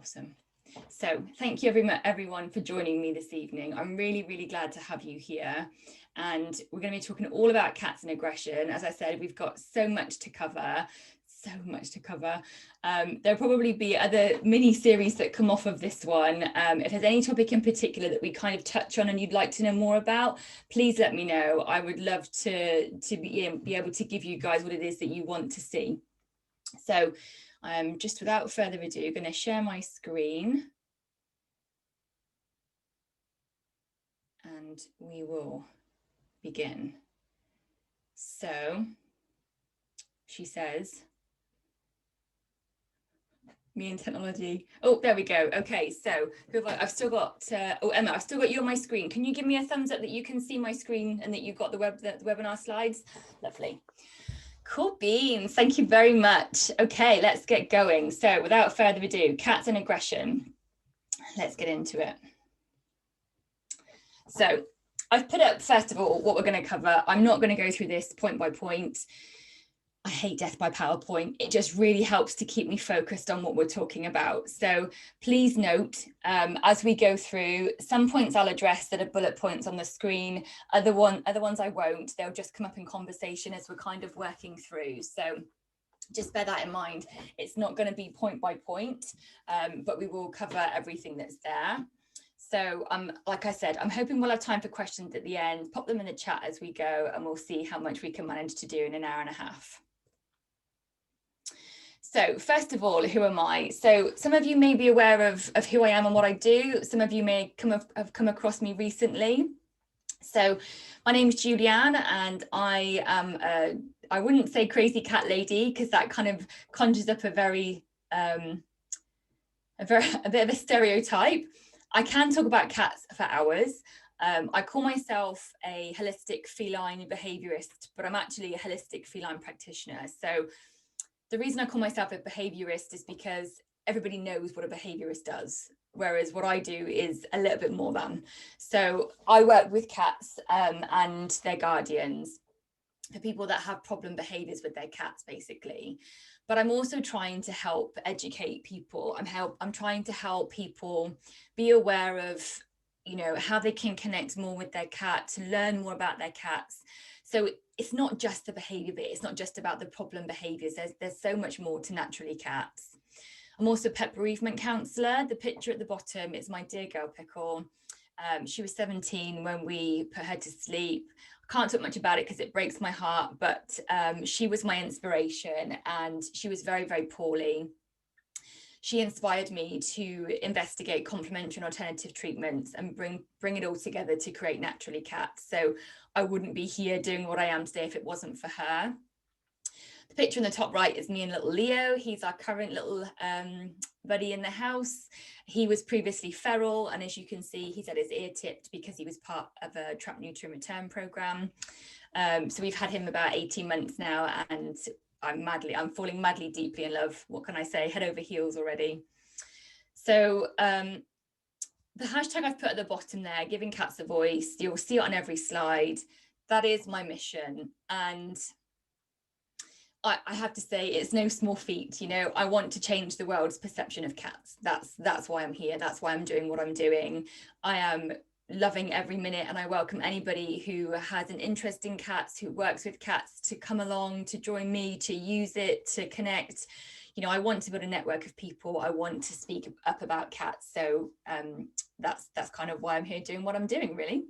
Awesome. So thank you everyone for joining me this evening. I'm really, really glad to have you here. And we're going to be talking all about cats and aggression. As I said, we've got so much to cover. There'll probably be other mini series that come off of this one. If there's any topic in particular that we kind of touch on and you'd like to know more about, please let me know. I would love to be able to give you guys what it is that you want to see. So just without further ado, I'm going to share my screen and we will begin. So she says, me and technology. Oh, there we go. Okay, so I've still got, Emma, I've still got you on my screen. Can you give me a thumbs up that you can see my screen and that you've got the webinar slides? Lovely. Cool beans. Thank you very much. Okay, let's get going. So without further ado, cats and aggression. Let's get into it. So I've put up, first of all, what we're going to cover. I'm not going to go through this point by point. I hate death by PowerPoint. It just really helps to keep me focused on what we're talking about. So please note, as we go through, some points I'll address that are bullet points on the screen. Other ones I won't. They'll just come up in conversation as we're kind of working through. So just bear that in mind. It's not going to be point by point, but we will cover everything that's there. So like I said, I'm hoping we'll have time for questions at the end. Pop them in the chat as we go, and we'll see how much we can manage to do in an hour and a half. So first of all, who am I? So some of you may be aware of who I am and what I do. Some of you may have come across me recently. So my name is Julianne, and I am I wouldn't say crazy cat lady, because that kind of conjures up a bit of a stereotype. I can talk about cats for hours. I call myself a holistic feline behaviorist, but I'm actually a holistic feline practitioner. So the reason I call myself a behaviorist is because everybody knows what a behaviorist does, whereas what I do is a little bit more than. So I work with cats and their guardians, for people that have problem behaviors with their cats, basically. But I'm also trying to help educate people. I'm trying to help people be aware of, you know, how they can connect more with their cat, to learn more about their cats. So it's not just the behavior bit. It's not just about the problem behaviors. There's so much more to Naturally Cats. I'm also a pet bereavement counsellor. The picture at the bottom is my dear girl Pickle. She was 17 when we put her to sleep. I can't talk much about it because it breaks my heart, but she was my inspiration, and she was very, very poorly. She inspired me to investigate complementary and alternative treatments and bring it all together to create Naturally Cats. So I wouldn't be here doing what I am today if it wasn't for her. The picture in the top right is me and little Leo. He's our current little buddy in the house. He was previously feral, and as you can see, he's had his ear tipped because he was part of a trap, neuter and return program. So we've had him about 18 months now, and I'm falling madly, deeply in love. What can I say? Head over heels already. So the hashtag I've put at the bottom there, giving cats a voice, you'll see it on every slide. That is my mission. And I have to say, it's no small feat. You know, I want to change the world's perception of cats. That's why I'm here. That's why I'm doing what I'm doing. I am loving every minute, and I welcome anybody who has an interest in cats, who works with cats, to come along, to join me, to use it, to connect. You know, I want to build a network of people. I want to speak up about cats. So that's kind of why I'm here doing what I'm doing, really.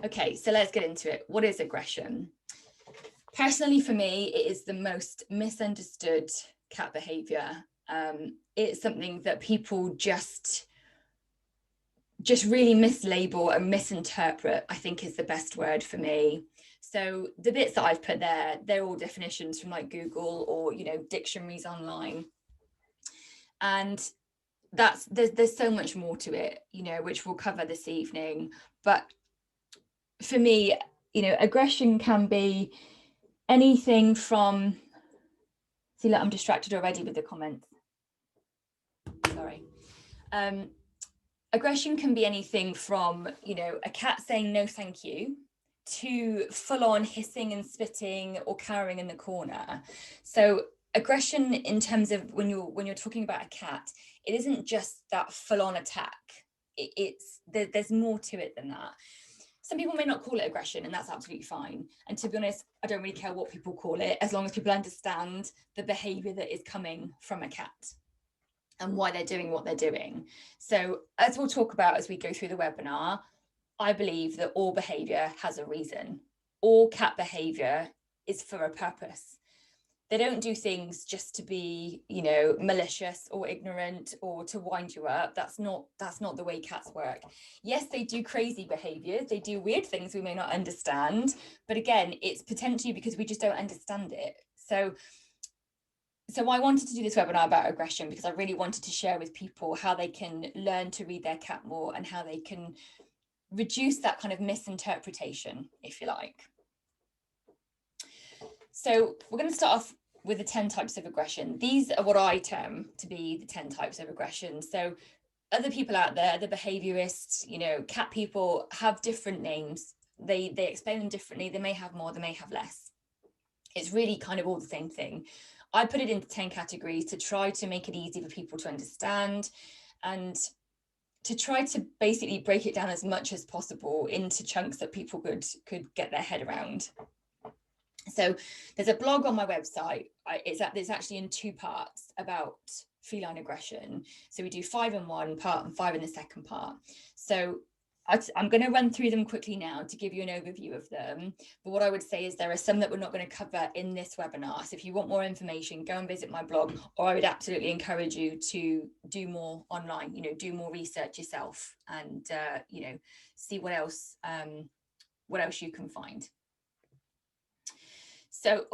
Okay, so let's get into it. What is aggression? Personally, for me, it is the most misunderstood cat behavior. It's something that people just really mislabel and misinterpret, I think is the best word for me. So the bits that I've put there, they're all definitions from like Google or, you know, dictionaries online. And there's so much more to it, you know, which we'll cover this evening. But for me, you know, aggression can be anything from, see, look, I'm distracted already with the comments. Sorry. Aggression can be anything from, you know, a cat saying no thank you, to full on hissing and spitting or cowering in the corner. So aggression in terms of when you're talking about a cat, it isn't just that full-on attack. There's more to it than that. Some people may not call it aggression, and that's absolutely fine. And to be honest, I don't really care what people call it, as long as people understand the behavior that is coming from a cat and why they're doing what they're doing. So as we'll talk about as we go through the webinar, I believe that all behavior has a reason. All cat behavior is for a purpose. They don't do things just to be, malicious or ignorant or to wind you up. That's not the way cats work. Yes, they do crazy behaviors. They do weird things we may not understand. But again, it's potentially because we just don't understand it. So I wanted to do this webinar about aggression because I really wanted to share with people how they can learn to read their cat more and how they can reduce that kind of misinterpretation, if you like. So we're going to start off with the 10 types of aggression. These are what I term to be the 10 types of aggression. So other people out there, the behaviorists, cat people have different names. They explain them differently. They may have more, they may have less. It's really kind of all the same thing. I put it into 10 categories to try to make it easy for people to understand and to try to basically break it down as much as possible into chunks that people could get their head around. So there's a blog on my website. It's actually in 2 parts about feline aggression. So we do 5 in one part and 5 in the second part. So I'm going to run through them quickly now to give you an overview of them. But what I would say is there are some that we're not going to cover in this webinar. So if you want more information, go and visit my blog, or I would absolutely encourage you to do more online, do more research yourself and, see what else you can find. So,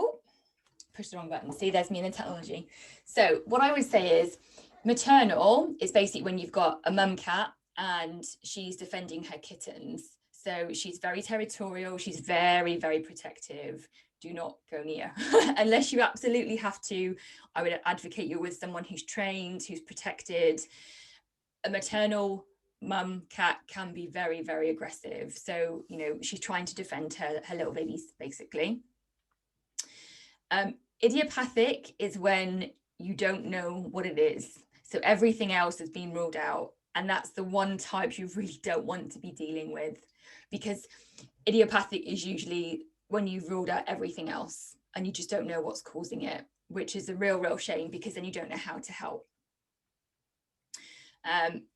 push the wrong button. See, there's me in the technology. So what I would say is maternal is basically when you've got a mum cat and she's defending her kittens. So she's very territorial. She's very, very protective. Do not go near unless you absolutely have to. I would advocate you with someone who's trained, who's protected. A maternal mum cat can be very, very aggressive. So, she's trying to defend her little babies, basically. Idiopathic is when you don't know what it is. So everything else has been ruled out. And that's the one type you really don't want to be dealing with, because idiopathic is usually when you've ruled out everything else and you just don't know what's causing it, which is a real shame, because then you don't know how to help.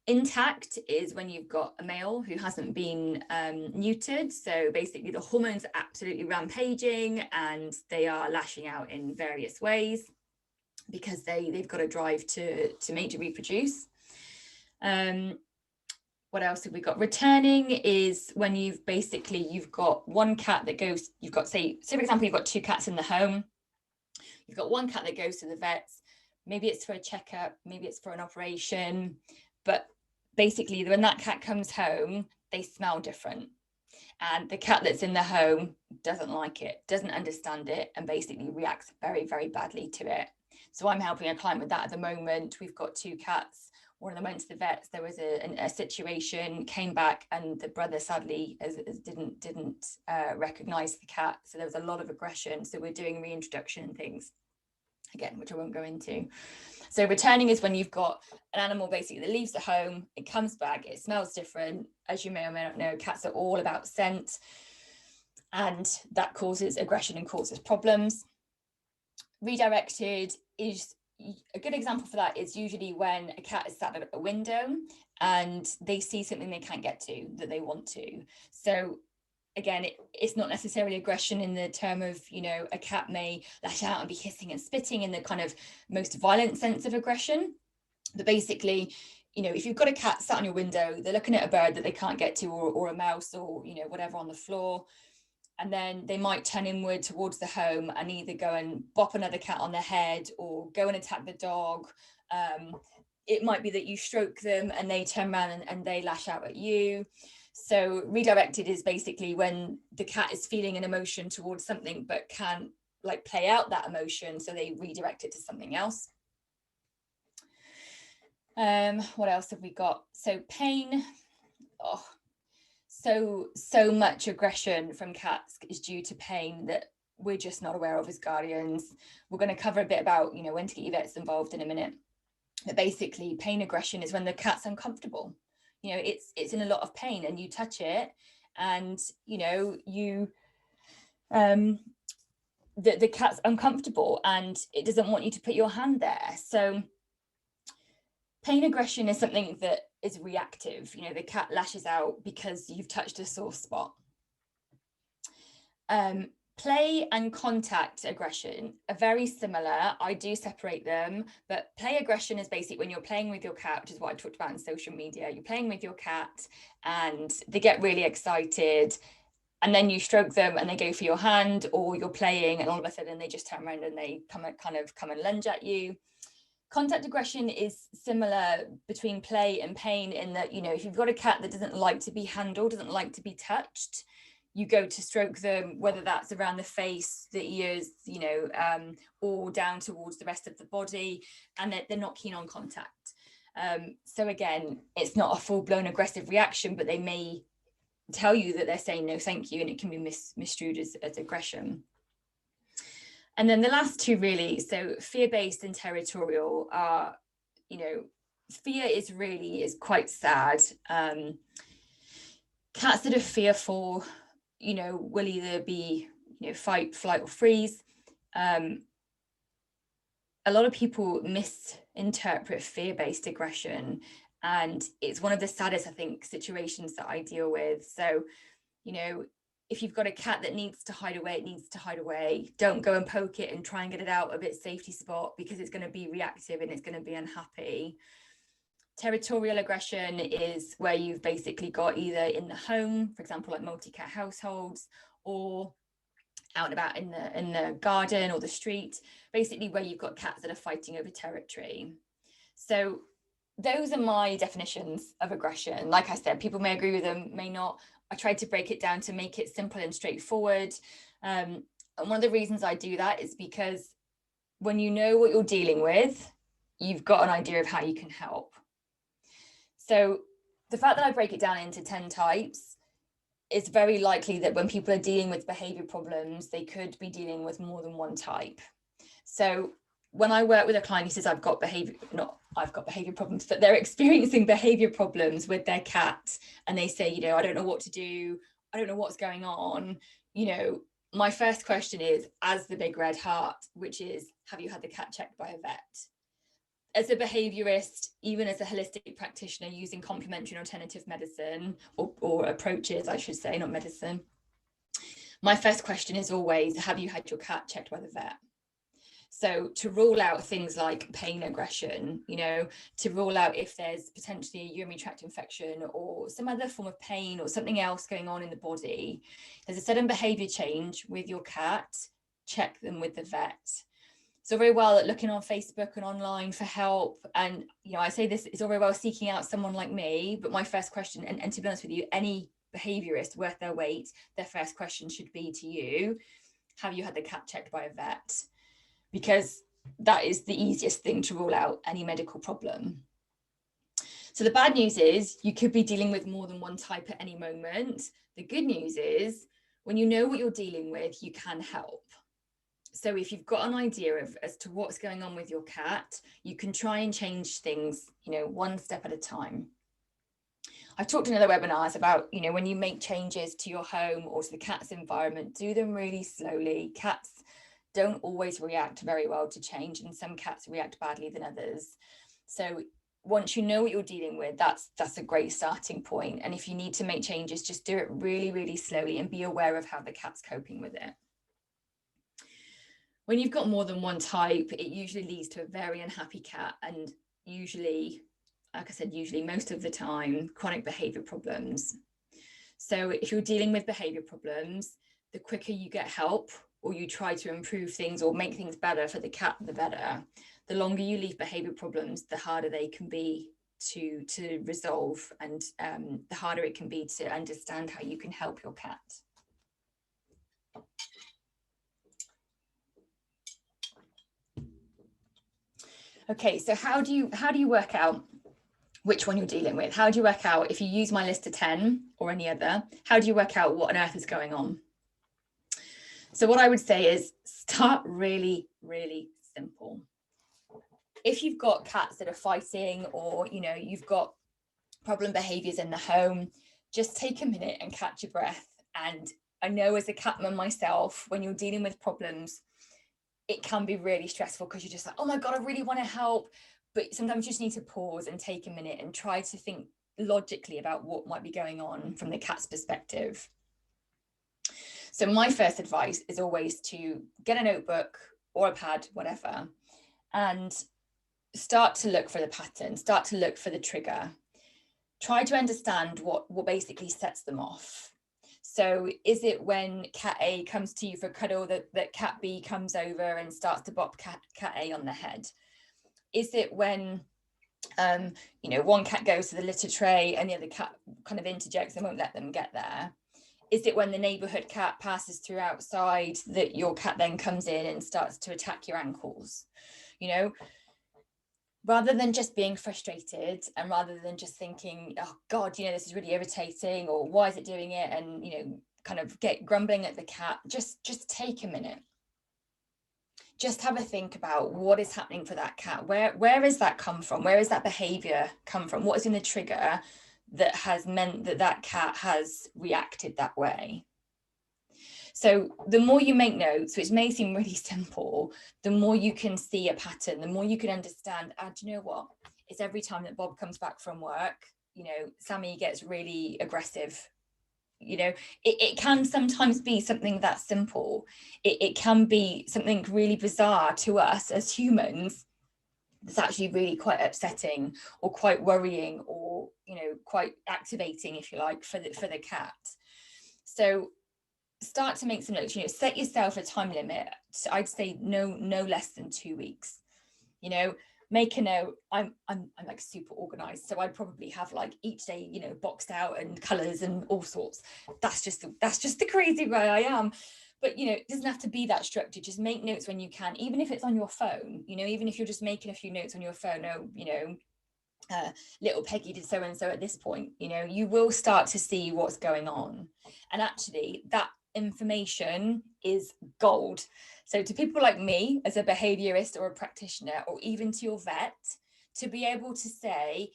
Intact is when you've got a male who hasn't been neutered. So basically the hormones are absolutely rampaging and they are lashing out in various ways because they've got a drive to mate, to reproduce. What else have we got? Returning is when you've got one cat that goes, you've got, say for example, you've got 2 cats in the home. You've got one cat that goes to the vets. Maybe it's for a checkup, maybe it's for an operation, but basically when that cat comes home, they smell different. And the cat that's in the home doesn't like it, doesn't understand it, and basically reacts very, very badly to it. So I'm helping a client with that at the moment. We've got 2 cats. One of them went to the vets. There was a situation, came back, and the brother sadly didn't recognize the cat. So there was a lot of aggression. So we're doing reintroduction and things, again, which I won't go into. So returning is when you've got an animal basically that leaves the home, it comes back, it smells different. As you may or may not know, cats are all about scent, and that causes aggression and causes problems. Redirected is a good example for that. Is usually when a cat is sat at a window and they see something they can't get to that they want to. So again, it's not necessarily aggression in the term of, a cat may lash out and be hissing and spitting in the kind of most violent sense of aggression. But basically, if you've got a cat sat on your window, they're looking at a bird that they can't get to, or a mouse, or, whatever on the floor. And then they might turn inward towards the home and either go and bop another cat on the head or go and attack the dog. It might be that you stroke them and they turn around and they lash out at you. So redirected is basically when the cat is feeling an emotion towards something but can't play out that emotion, so they redirect it to something else. What else have we got? So pain. So much aggression from cats is due to pain that we're just not aware of as guardians. We're going to cover a bit about, you know, when to get your vets involved in a minute. But basically, pain aggression is when the cat's uncomfortable. You know, it's in a lot of pain, and you touch it, and you know, the cat's uncomfortable and it doesn't want you to put your hand there. So pain aggression is something that is reactive. You know, the cat lashes out because you've touched a sore spot. Play and contact aggression are very similar. I do separate them, but play aggression is basically when you're playing with your cat, which is what I talked about in social media. You're playing with your cat and they get really excited, and then you stroke them and they go for your hand, or you're playing and all of a sudden they just turn around and they come and lunge at you. Contact aggression is similar between play and pain in that, you know, if you've got a cat that doesn't like to be handled, doesn't like to be touched, you go to stroke them, whether that's around the face, the ears, you know, or down towards the rest of the body, and they're not keen on contact. So again, it's not a full-blown aggressive reaction, but they may tell you that they're saying no thank you, and it can be misconstrued as aggression. And then the last two really, so fear-based and territorial are, you know, fear is quite sad. Cats that are fearful, you know, will either be, you know, fight, flight, or freeze. A lot of people misinterpret fear-based aggression, and it's one of the saddest, I think, situations that I deal with. So, you know, if you've got a cat that needs to hide away, it needs to hide away. Don't go and poke it and try and get it out of its safety spot, because it's going to be reactive and it's going to be unhappy. Territorial aggression is where you've basically got either in the home, for example, like multi-cat households, or out and about in the garden or the street, basically where you've got cats that are fighting over territory. So those are my definitions of aggression. Like I said, people may agree with them, may not. I tried to break it down to make it simple and straightforward. And one of the reasons I do that is because when you know what you're dealing with, you've got an idea of how you can help. So the fact that I break it down into 10 types, it's very likely that when people are dealing with behavior problems, they could be dealing with more than one type. So when I work with a client who says I've got behavior problems, but they're experiencing behavior problems with their cat, and they say, you know, I don't know what to do, I don't know what's going on, you know, my first question is, as the big red heart, which is, have you had the cat checked by a vet? As a behaviorist, even as a holistic practitioner using complementary and alternative medicine, or approaches, I should say, not medicine, my first question is always, have you had your cat checked by the vet? So to rule out things like pain aggression, you know, to rule out if there's potentially a urinary tract infection or some other form of pain or something else going on in the body, there's a sudden behavior change with your cat, check them with the vet. It's all very well at looking on Facebook and online for help. And, you know, I say this, it's all very well seeking out someone like me, but my first question, and to be honest with you, any behaviorist worth their weight, their first question should be to you, have you had the cat checked by a vet? Because that is the easiest thing to rule out any medical problem. So the bad news is you could be dealing with more than one type at any moment. The good news is when you know what you're dealing with, you can help. So if you've got an idea as to what's going on with your cat, you can try and change things, you know, one step at a time. I've talked in other webinars about, you know, when you make changes to your home or to the cat's environment, do them really slowly. Cats don't always react very well to change, and some cats react badly than others. So once you know what you're dealing with, that's a great starting point. And if you need to make changes, just do it really, really slowly and be aware of how the cat's coping with it. When you've got more than one type, it usually leads to a very unhappy cat, and usually, like I said, usually most of the time, chronic behavior problems. So if you're dealing with behavior problems, the quicker you get help or you try to improve things or make things better for the cat, the better. The longer you leave behavior problems, the harder they can be to resolve, and the harder it can be to understand how you can help your cat. Okay, so how do you work out which one you're dealing with? How do you work out, if you use my list of 10 or any other, how do you work out what on earth is going on? So what I would say is start really, really simple. If you've got cats that are fighting, or, you know, you've got problem behaviors in the home, just take a minute and catch your breath. And I know as a cat mum myself, when you're dealing with problems, it can be really stressful because you're just like, oh my God, I really want to help. But sometimes you just need to pause and take a minute and try to think logically about what might be going on from the cat's perspective. So my first advice is always to get a notebook or a pad, whatever, and start to look for the pattern, start to look for the trigger. Try to understand what basically sets them off. So is it when cat A comes to you for a cuddle that cat B comes over and starts to bop cat A on the head? Is it when you know, one cat goes to the litter tray and the other cat kind of interjects and won't let them get there? Is it when the neighborhood cat passes through outside that your cat then comes in and starts to attack your ankles? You know, rather than just being frustrated and rather than just thinking, oh God, you know, this is really irritating, or why is it doing it? And, you know, kind of get grumbling at the cat, just take a minute. Just have a think about what is happening for that cat. Where is that come from? Where is that behavior come from? What is in the trigger that has meant that that cat has reacted that way? So the more you make notes, which may seem really simple, the more you can see a pattern, the more you can understand, do you know what? It's every time that Bob comes back from work, you know, Sammy gets really aggressive. You know, it can sometimes be something that simple. It can be something really bizarre to us as humans that's actually really quite upsetting or quite worrying, or, you know, quite activating, if you like, for the cat. So start to make some notes. You know, set yourself a time limit. I'd say no less than 2 weeks. You know, make a note. I'm like super organized, so I'd probably have like each day, you know, boxed out and colors and all sorts. That's just the crazy way I am. But, you know, it doesn't have to be that structured. Just make notes when you can, even if it's on your phone. You know, even if you're just making a few notes on your phone. Oh, you know, little Peggy did so and so at this point. You know, you will start to see what's going on, and actually that information is gold. So to people like me as a behaviorist or a practitioner, or even to your vet, to be able to say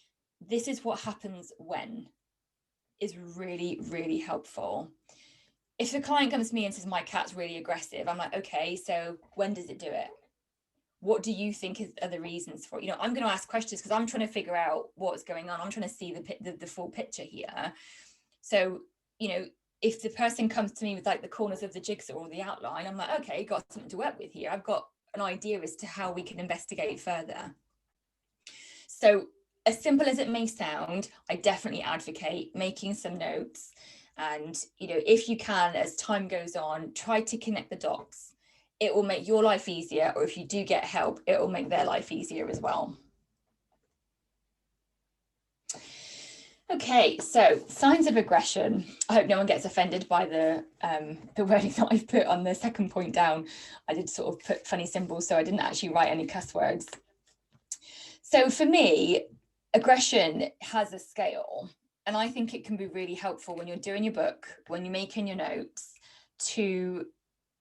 this is what happens when, is really, really helpful. If the client comes to me and says my cat's really aggressive, I'm like, okay, so when does it do it? What do you think are the reasons for it? You know, I'm going to ask questions because I'm trying to figure out what's going on. I'm trying to see the full picture here. So, you know, if the person comes to me with like the corners of the jigsaw or the outline, I'm like, okay, got something to work with here. I've got an idea as to how we can investigate further. So as simple as it may sound, I definitely advocate making some notes. And, you know, if you can, as time goes on, try to connect the dots. It will make your life easier, or if you do get help, it will make their life easier as well. Okay, so signs of aggression. I hope no one gets offended by the wording that I've put on the second point down. I did sort of put funny symbols, so I didn't actually write any cuss words. So for me, aggression has a scale, and I think it can be really helpful when you're doing your book, when you're making your notes, to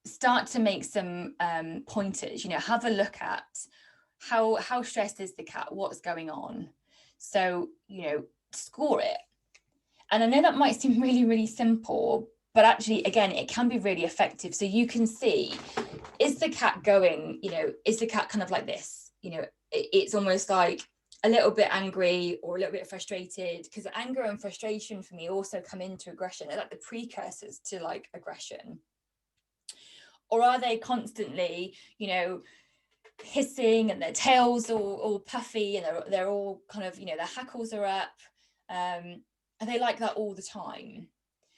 start to make some pointers. You know, have a look at how stressed is the cat, what's going on. So, you know, score it. And I know that might seem really, really simple, but actually, again, it can be really effective. So you can see, is the cat going, you know, is the cat kind of like this? You know, it's almost like a little bit angry or a little bit frustrated, because anger and frustration for me also come into aggression. They're like the precursors to like aggression. Or are they constantly, you know, hissing and their tails all puffy and they're all kind of, you know, their hackles are up? Are they like that all the time?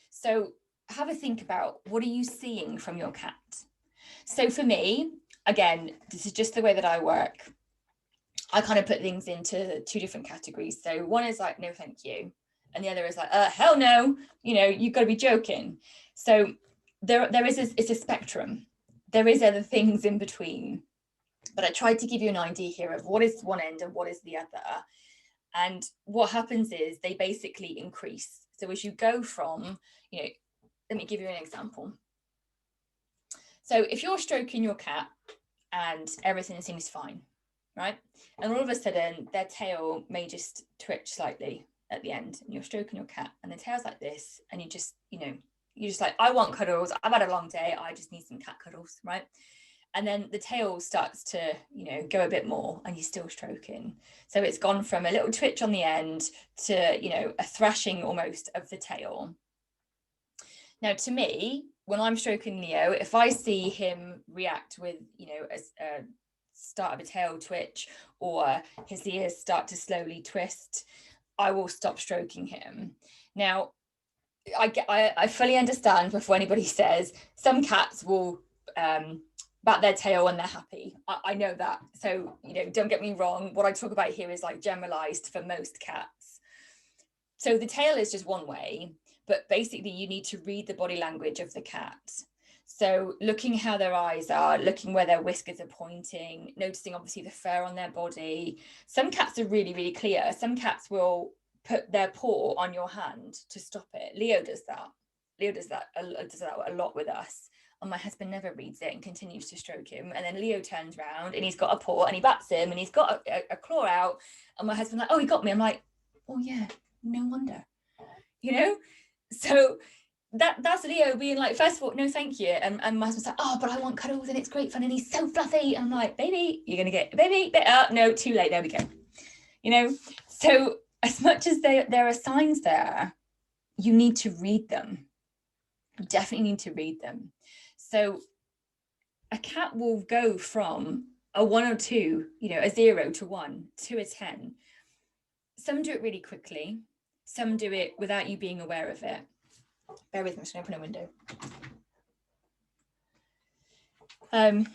So have a think about, what are you seeing from your cat? So for me, again, this is just the way that I work. I kind of put things into 2 different categories. So one is like, no, thank you. And the other is like, hell no, you know, you've got to be joking. So there is it's a spectrum. There is other things in between. But I tried to give you an idea here of what is one end and what is the other. And what happens is they basically increase. So as you go from, you know, let me give you an example. So if you're stroking your cat and everything seems fine, right? And all of a sudden their tail may just twitch slightly at the end, and you're stroking your cat and the tail's like this, and you just, you're just like, I want cuddles. I've had a long day. I just need some cat cuddles, right? And then the tail starts to, go a bit more, and you're still stroking. So it's gone from a little twitch on the end to, a thrashing almost of the tail. Now, to me, when I'm stroking Leo, if I see him react with, a start of a tail twitch, or his ears start to slowly twist, I will stop stroking him. Now, I fully understand before anybody says some cats will bat their tail when they're happy. I know that. So, don't get me wrong. What I talk about here is like generalized for most cats. So the tail is just one way, but basically you need to read the body language of the cat. So looking how their eyes are, looking where their whiskers are pointing, noticing obviously the fur on their body. Some cats are really, really clear. Some cats will put their paw on your hand to stop it. Leo does that. Leo does that a lot with us. And my husband never reads it and continues to stroke him. And then Leo turns around and he's got a paw and he bats him and he's got a claw out. And my husband's like, oh, he got me. I'm like, oh yeah, no wonder. So that's Leo being like, first of all, no, thank you. And my husband's like, oh, but I want cuddles and it's great fun and he's so fluffy. And I'm like, baby, you're going to get, baby, no, too late. There we go. So as much as there are signs there, you need to read them. You definitely need to read them. So a cat will go from a 1 or 2, a 0 to 1 to a 10. Some do it really quickly. Some do it without you being aware of it. Bear with me, I'm just going to open a window.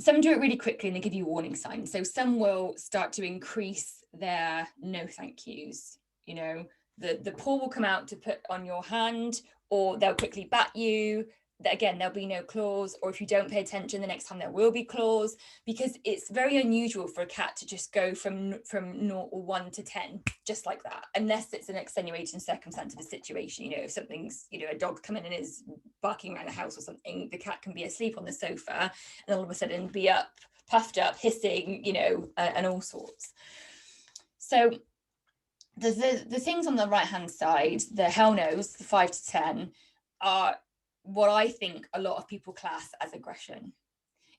Some do it really quickly and they give you warning signs. So some will start to increase their no thank yous. The paw will come out to put on your hand, or they'll quickly bat you. Again, there'll be no claws, or if you don't pay attention, the next time there will be claws, because it's very unusual for a cat to just go from 0 or 1 to 10 just like that, unless it's an extenuating circumstance of the situation. If something's, a dog coming in and is barking around the house or something, the cat can be asleep on the sofa and all of a sudden be up, puffed up, hissing, and all sorts. So the things on the right hand side, the hell no's, the 5 to 10, are what I think a lot of people class as aggression.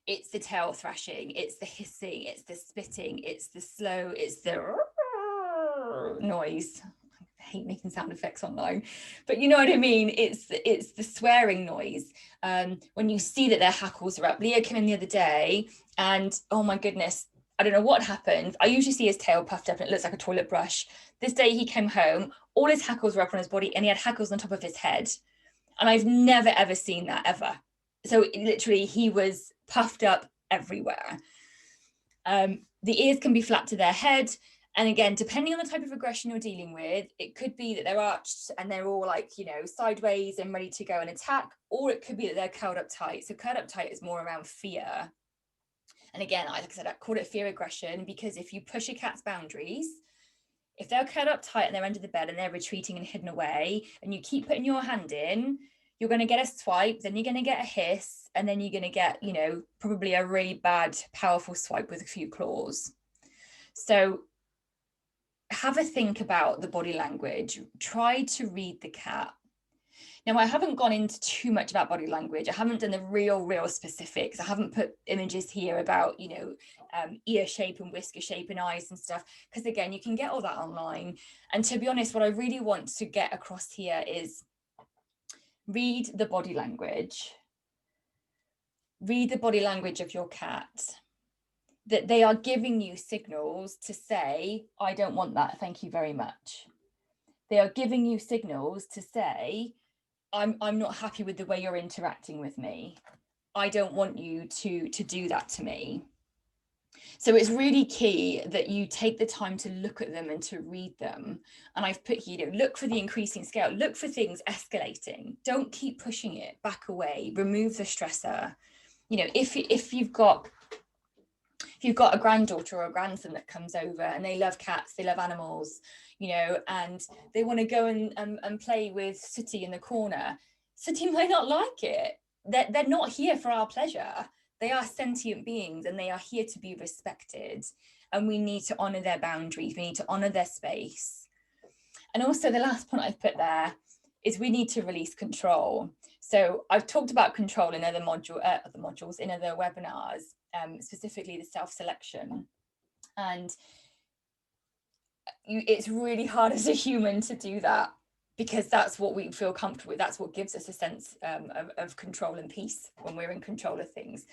It's the tail thrashing, it's the hissing, it's the spitting, it's the slow, it's the noise. I hate making sound effects online, but you know what I mean? It's the swearing noise. When you see that their hackles are up. Leo came in the other day and, oh my goodness, I don't know what happened. I usually see his tail puffed up and it looks like a toilet brush. This day he came home, all his hackles were up on his body and he had hackles on top of his head. And I've never, ever seen that ever. So literally he was puffed up everywhere. The ears can be flat to their head. And again, depending on the type of aggression you're dealing with, it could be that they're arched and they're all like, sideways and ready to go and attack, or it could be that they're curled up tight. So curled up tight is more around fear. And again, like I said, I call it fear aggression, because if you push a cat's boundaries, if they're curled up tight and they're under the bed and they're retreating and hidden away, and you keep putting your hand in, you're going to get a swipe, then you're going to get a hiss, and then you're going to get, probably a really bad, powerful swipe with a few claws. So have a think about the body language. Try to read the cat. Now, I haven't gone into too much about body language. I haven't done the real specifics. I haven't put images here about, ear shape and whisker shape and eyes and stuff, because again, you can get all that online. And to be honest, what I really want to get across here is read the body language. Read the body language of your cat. That they are giving you signals to say, I don't want that, thank you very much. They are giving you signals to say, I'm not happy with the way you're interacting with me. I don't want you to do that to me. So it's really key that you take the time to look at them and to read them. And I've put here, look for the increasing scale, look for things escalating. Don't keep pushing it, back away, remove the stressor. If you've got a granddaughter or a grandson that comes over and they love cats, they love animals, and they want to go and play with Sooty in the corner, Sooty might not like it. they're not here for our pleasure. They are sentient beings and they are here to be respected. And we need to honor their boundaries. We need to honor their space. And also the last point I've put there is we need to release control. So I've talked about control in other modules, in other webinars, specifically the self-selection. And it's really hard as a human to do that, because that's what we feel comfortable with. That's what gives us a sense of control and peace when we're in control of things.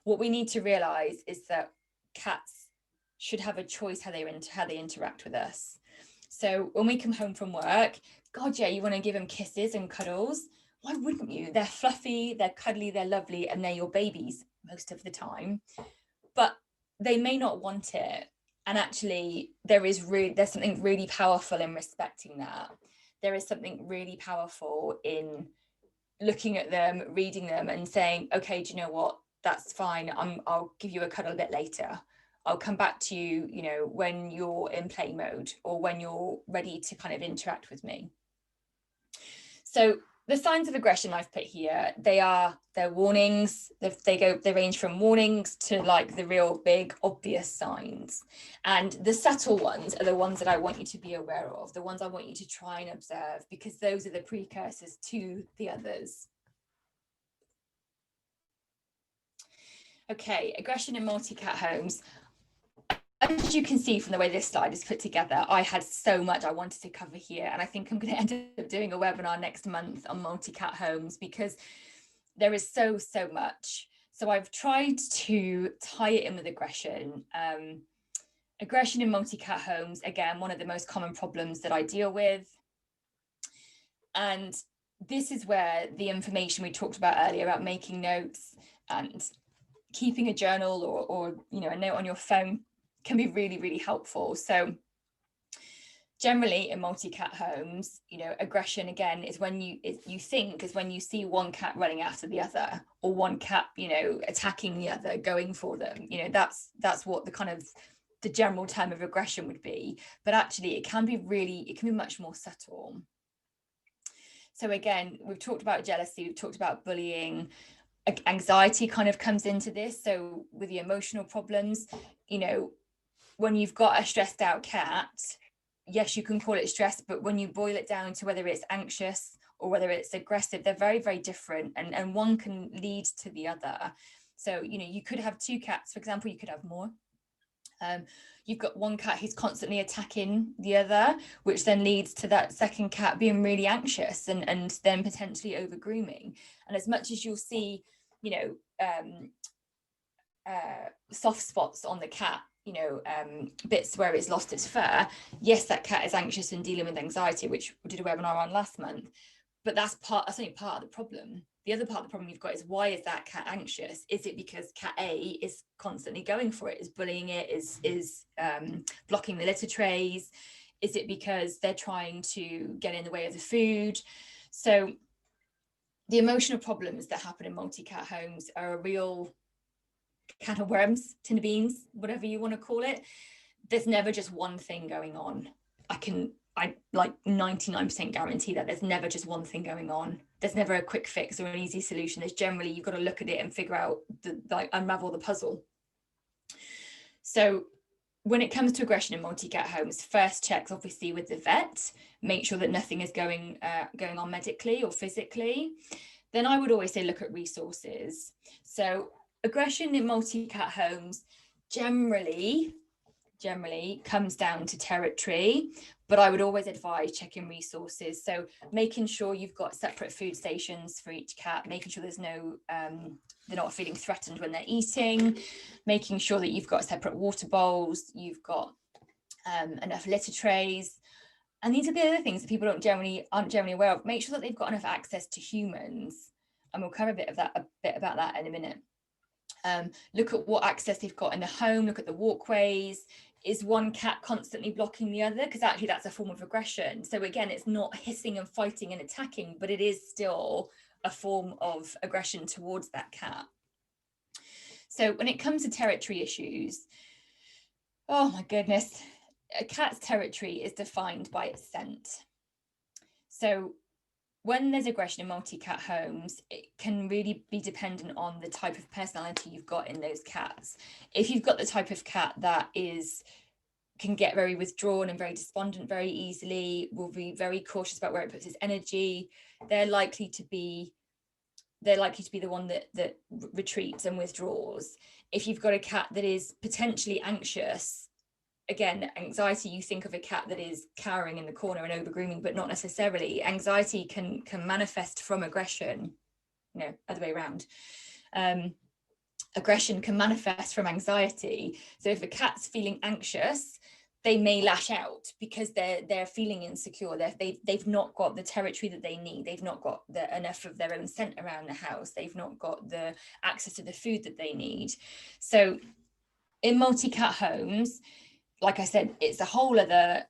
What we need to realize is that cats should have a choice how they interact with us. So when we come home from work, God, yeah, you want to give them kisses and cuddles. Why wouldn't you? They're fluffy, they're cuddly, they're lovely, and they're your babies most of the time. But they may not want it. And actually, there's something really powerful in respecting that. There is something really powerful in looking at them, reading them, and saying, okay, do you know what? That's fine. I'll give you a cuddle a bit later. I'll come back to you, you know, when you're in play mode or when you're ready to kind of interact with me. So the signs of aggression I've put here, they're warnings. They range from warnings to like the real big obvious signs. And the subtle ones are the ones that I want you to be aware of, the ones I want you to try and observe, because those are the precursors to the others. Okay, aggression in multi-cat homes. As you can see from the way this slide is put together, I had so much I wanted to cover here, and I think I'm going to end up doing a webinar next month on multi-cat homes, because there is so much. So I've tried to tie it in with aggression. Aggression in multi-cat homes, again, one of the most common problems that I deal with. And this is where the information we talked about earlier about making notes and keeping a journal or you know, a note on your phone can be really helpful. So generally in multi-cat homes, you know, aggression again is when you see one cat running after the other, or one cat, you know, attacking the other, going for them. You know, that's what the kind of the general term of aggression would be. But actually it can be much more subtle. So again, we've talked about jealousy, we've talked about bullying. Anxiety kind of comes into this. So with the emotional problems, you know, when you've got a stressed out cat, yes, you can call it stress, but when you boil it down to whether it's anxious or whether it's aggressive, they're very different, and one can lead to the other. So, you know, you could have two cats, for example, you could have more. You've got one cat who's constantly attacking the other, which then leads to that second cat being really anxious and then potentially over grooming. And as much as you'll see, you know, soft spots on the cat, you know, bits where it's lost its fur, yes, that cat is anxious and dealing with anxiety, which we did a webinar on last month, but that's only part of the problem. The other part of the problem you've got is, why is that cat anxious? Is it because cat A is constantly going for it, is bullying it, is blocking the litter trays? Is it because they're trying to get in the way of the food? So the emotional problems that happen in multi-cat homes are a real can of worms, tin of beans, whatever you want to call it. There's never just one thing going on. I like 99% guarantee that there's never just one thing going on. There's never a quick fix or an easy solution. There's generally, you've got to look at it and figure out unravel the puzzle. So when it comes to aggression in multi-cat homes, first checks obviously with the vet, make sure that nothing is going on medically or physically. Then I would always say look at resources. So aggression in multi-cat homes generally comes down to territory, but I would always advise checking resources. So making sure you've got separate food stations for each cat, making sure there's no, they're not feeling threatened when they're eating, making sure that you've got separate water bowls, you've got enough litter trays. And these are the other things that people aren't generally aware of. Make sure that they've got enough access to humans. And we'll cover a bit about that in a minute. Look at what access they've got in the home, look at the walkways. Is one cat constantly blocking the other? Because actually that's a form of aggression. So again, it's not hissing and fighting and attacking, but it is still a form of aggression towards that cat. So when it comes to territory issues, oh my goodness, a cat's territory is defined by its scent. So when there's aggression in multi-cat homes, it can really be dependent on the type of personality you've got in those cats. If you've got the type of cat that can get very withdrawn and very despondent very easily, will be very cautious about where it puts its energy, they're likely to be the one that retreats and withdraws. If you've got a cat that is potentially anxious, again, anxiety, you think of a cat that is cowering in the corner and over grooming, but not necessarily. Anxiety can manifest from aggression, other way around. Aggression can manifest from anxiety. So if a cat's feeling anxious, they may lash out because they're feeling insecure. They've not got the territory that they need. They've not got enough of their own scent around the house. They've not got the access to the food that they need. So in multi-cat homes, like I said, it's a whole other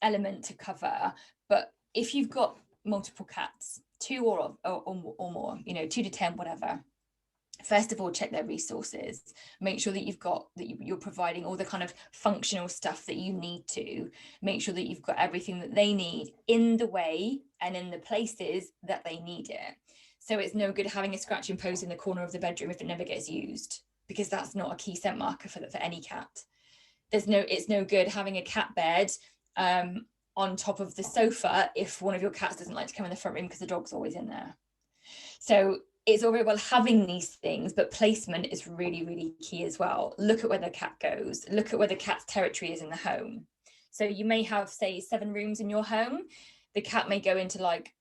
element to cover. But if you've got multiple cats, 2 or more, 2 to 10, whatever, first of all, check their resources. Make sure that you're providing all the kind of functional stuff that you need to. Make sure that you've got everything that they need in the way and in the places that they need it. So it's no good having a scratch and pose in the corner of the bedroom if it never gets used, because that's not a key scent marker for any cat. It's no good having a cat bed on top of the sofa if one of your cats doesn't like to come in the front room because the dog's always in there. So it's all very well having these things, but placement is really, really key as well. Look at where the cat goes. Look at where the cat's territory is in the home. So you may have, say, 7 rooms in your home. The cat may go into like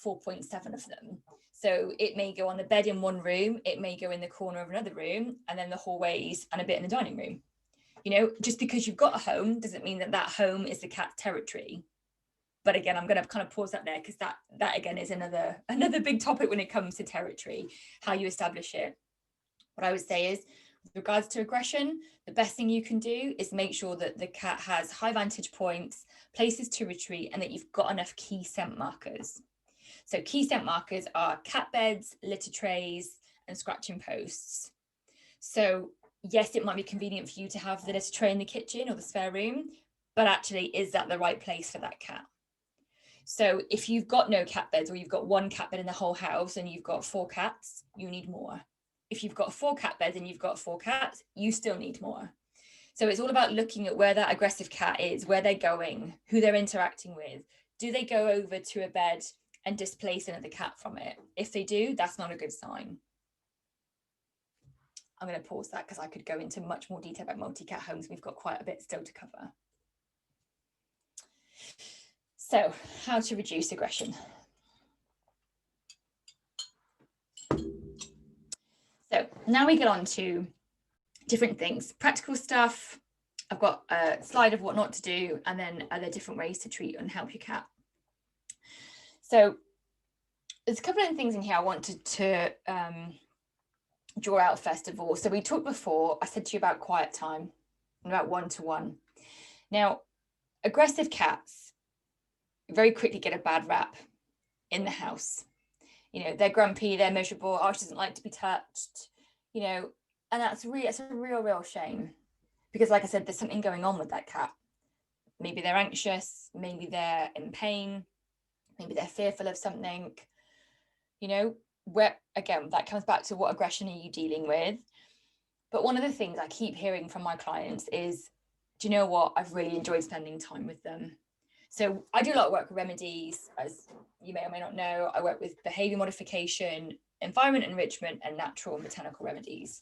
4.7 of them. So it may go on the bed in one room. It may go in the corner of another room, and then the hallways and a bit in the dining room. Just because you've got a home doesn't mean that home is the cat's territory. But again, I'm going to kind of pause that there because that again is another big topic when it comes to territory, how you establish it. What I would say is, with regards to aggression, the best thing you can do is make sure that the cat has high vantage points, places to retreat, and that you've got enough key scent markers. So key scent markers are cat beds, litter trays, and scratching posts. So yes, it might be convenient for you to have the litter tray in the kitchen or the spare room, but actually, is that the right place for that cat? So if you've got no cat beds, or you've got 1 cat bed in the whole house and you've got 4 cats, you need more. If you've got 4 cat beds and you've got 4 cats, you still need more. So it's all about looking at where that aggressive cat is, where they're going, who they're interacting with. Do they go over to a bed and displace another cat from it? If they do, that's not a good sign. I'm going to pause that because I could go into much more detail about multi-cat homes. We've got quite a bit still to cover. So, how to reduce aggression. So now we get on to different things, practical stuff. I've got a slide of what not to do, and then other different ways to treat and help your cat. So there's a couple of things in here I wanted to draw out first of all. So we talked before, I said to you about quiet time and about one-to-one. Now, aggressive cats very quickly get a bad rap in the house. They're grumpy, they're miserable, she doesn't like to be touched, and it's a real shame, because like I said, there's something going on with that cat. Maybe they're anxious, maybe they're in pain, maybe they're fearful of something, where, again, that comes back to what aggression are you dealing with. But one of the things I keep hearing from my clients is, do you know what, I've really enjoyed spending time with them. So I do a lot of work with remedies, as you may or may not know. I work with behavior modification, environment enrichment, and natural and botanical remedies.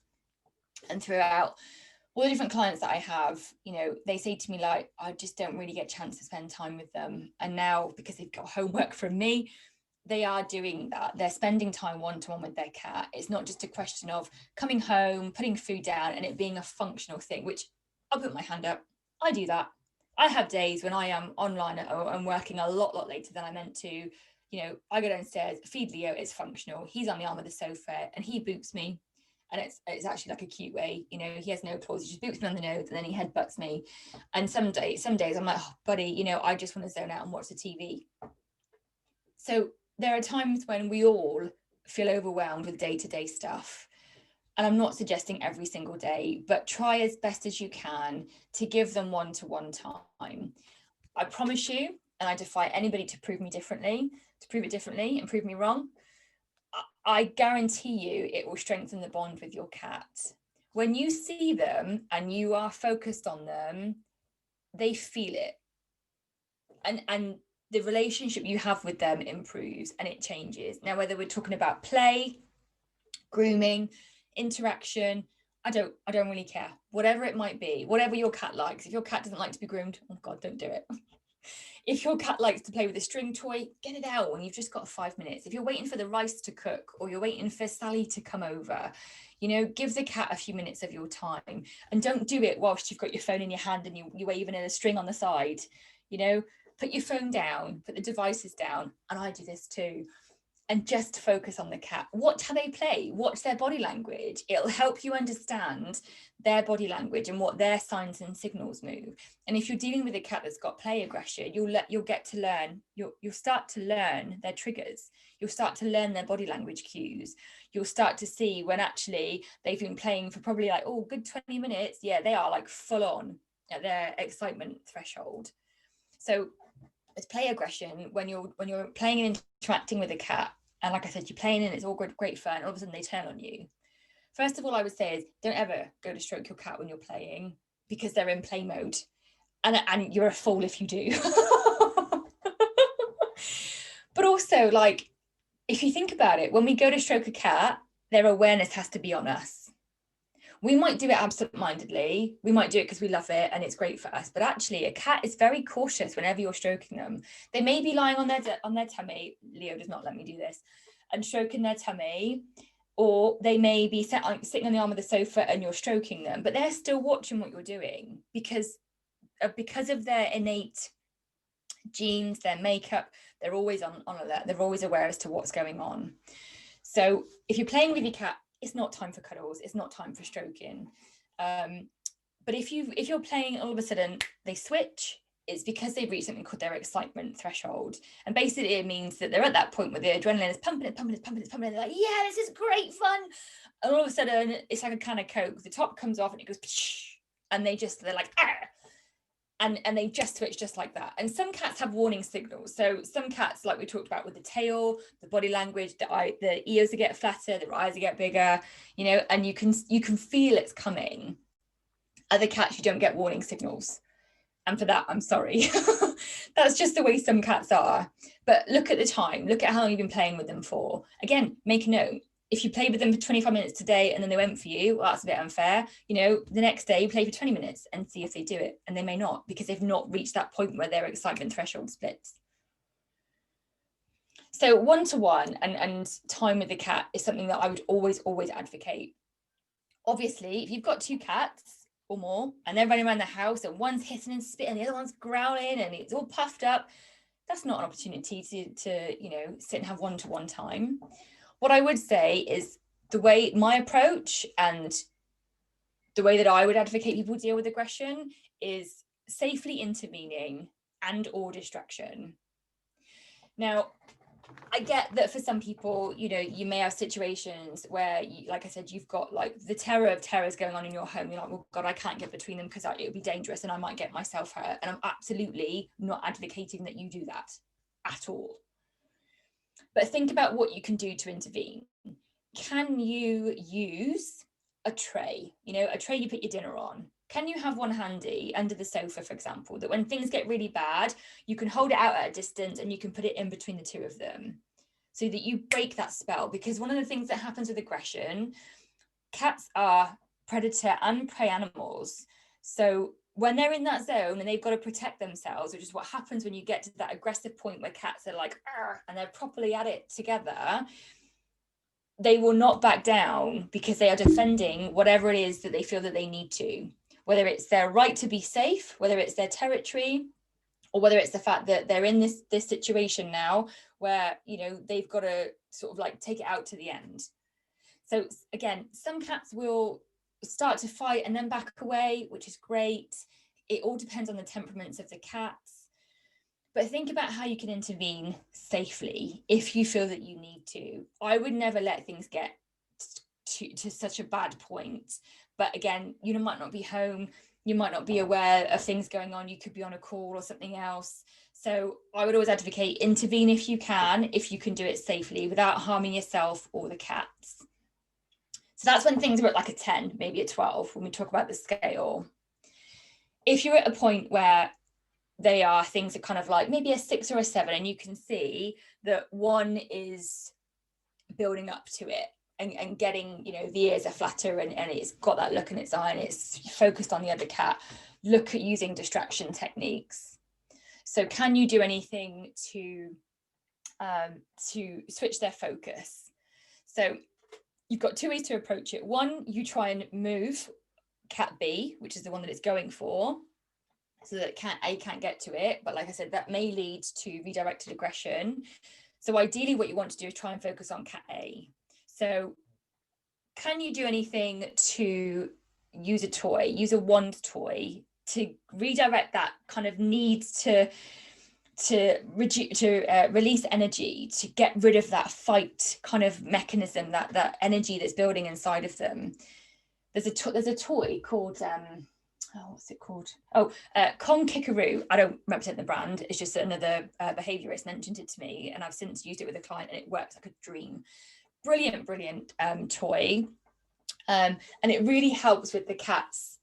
And throughout all the different clients that I have, they say to me, like, I just don't really get a chance to spend time with them. And now, because they've got homework from me, they are doing that. They're spending time one-to-one with their cat. It's not just a question of coming home, putting food down, and it being a functional thing, which I'll put my hand up. I do that. I have days when I am online and working a lot later than I meant to. I go downstairs, feed Leo, it's functional. He's on the arm of the sofa and he boops me. And it's actually like a cute way. He has no claws, he just boops me on the nose and then he headbutts me. And some days I'm like, oh, buddy, I just want to zone out and watch the TV. So there are times when we all feel overwhelmed with day-to-day stuff. And I'm not suggesting every single day, but try as best as you can to give them one-to-one time. I promise you, and I defy anybody to prove it differently and prove me wrong, I guarantee you it will strengthen the bond with your cat. When you see them and you are focused on them, they feel it. And the relationship you have with them improves and it changes. Now, whether we're talking about play, grooming, interaction, I don't really care. Whatever it might be, whatever your cat likes. If your cat doesn't like to be groomed, oh God, don't do it. If your cat likes to play with a string toy, get it out when you've just got 5 minutes. If you're waiting for the rice to cook or you're waiting for Sally to come over, you know, give the cat a few minutes of your time, and don't do it whilst you've got your phone in your hand and you're waving in a string on the side. You know, put your phone down, put the devices down, and I do this too, and just focus on the cat. Watch how they play, watch their body language. It'll help you understand their body language and what their signs and signals move. And if you're dealing with a cat that's got play aggression, you'll get to learn, you'll start to learn their triggers. You'll start to learn their body language cues. You'll start to see when actually they've been playing for probably like, oh, good 20 minutes. Yeah, they are like full on at their excitement threshold. So with play aggression, when you're playing and interacting with a cat, and like I said, you're playing and it's all great fun, all of a sudden they turn on you. First of all, I would say is don't ever go to stroke your cat when you're playing, because they're in play mode, and you're a fool if you do. But also, like, if you think about it, when we go to stroke a cat, their awareness has to be on us. We might do it absent-mindedly. We might do it because we love it and it's great for us. But actually, a cat is very cautious whenever you're stroking them. They may be lying on their tummy. Leo does not let me do this. And stroking their tummy. Or they may be sitting on the arm of the sofa and you're stroking them. But they're still watching what you're doing because of their innate genes, their makeup. They're always on alert. They're always aware as to what's going on. So if you're playing with your cat, it's not time for cuddles, it's not time for stroking. But if you're playing, all of a sudden they switch, it's because they've reached something called their excitement threshold. And basically it means that they're at that point where the adrenaline is pumping. They're like, yeah, this is great fun. And all of a sudden it's like a can of Coke, the top comes off and it goes, and they're like, ah! And they just switch just like that. And some cats have warning signals. So some cats, like we talked about with the tail, the body language, the ears will get flatter, their eyes will get bigger, you know, and you can feel it's coming. Other cats, you don't get warning signals. And for that, I'm sorry. That's just the way some cats are. But look at the time, look at how long you've been playing with them for. Again, make a note. If you played with them for 25 minutes today and then they went for you, well, that's a bit unfair. You know, the next day you play for 20 minutes and see if they do it. And they may not, because they've not reached that point where their excitement threshold splits. So one-to-one and time with the cat is something that I would always advocate. Obviously, if you've got 2 cats or more and they're running around the house and one's hissing and spitting, the other one's growling and it's all puffed up, that's not an opportunity to you know, sit and have one-to-one time. What I would say is the way my approach and the way that I would advocate people deal with aggression is safely intervening and or distraction. Now, I get that for some people, you know, you may have situations where, like I said, you've got like the terror of terrors going on in your home. You're like, well, God, I can't get between them because it would be dangerous and I might get myself hurt. And I'm absolutely not advocating that you do that at all. But think about what you can do to intervene. Can you use a tray? You know, a tray you put your dinner on. Can you have one handy under the sofa, for example, that when things get really bad, you can hold it out at a distance and you can put it in between the two of them so that you break that spell? Because one of the things that happens with aggression, cats are predator and prey animals. So when they're in that zone and they've got to protect themselves, which is what happens when you get to that aggressive point where cats are like, and they're properly at it together, they will not back down because they are defending whatever it is that they feel that they need to, whether it's their right to be safe, whether it's their territory, or whether it's the fact that they're in this situation now where, you know, they've got to sort of like take it out to the end. So again, some cats will start to fight and then back away, which is great. It all depends on the temperaments of the cats. But think about how you can intervene safely if you feel that you need to. I would never let things get to such a bad point. But again, you might not be home. You might not be aware of things going on. You could be on a call or something else. So I would always advocate intervene if you can do it safely without harming yourself or the cats. So that's when things are at like a 10, maybe a 12, when we talk about the scale. If you're at a point where things are kind of like maybe a 6 or a 7, and you can see that one is building up to it and getting, you know, the ears are flatter and it's got that look in its eye and it's focused on the other cat, look at using distraction techniques. So can you do anything to switch their focus? So you've got 2 ways to approach it. One, you try and move cat B, which is the one that it's going for, so that cat A can't get to it. But like I said, that may lead to redirected aggression. So ideally what you want to do is try and focus on cat A. So can you do anything to use a toy, use a wand toy to redirect that kind of need to release energy, to get rid of that fight kind of mechanism, that energy that's building inside of them? There's a toy called what's it called? Kong Kickaroo. I don't represent the brand. It's just another behaviorist mentioned it to me, and I've since used it with a client, and it works like a dream. Brilliant toy, and it really helps with the cat's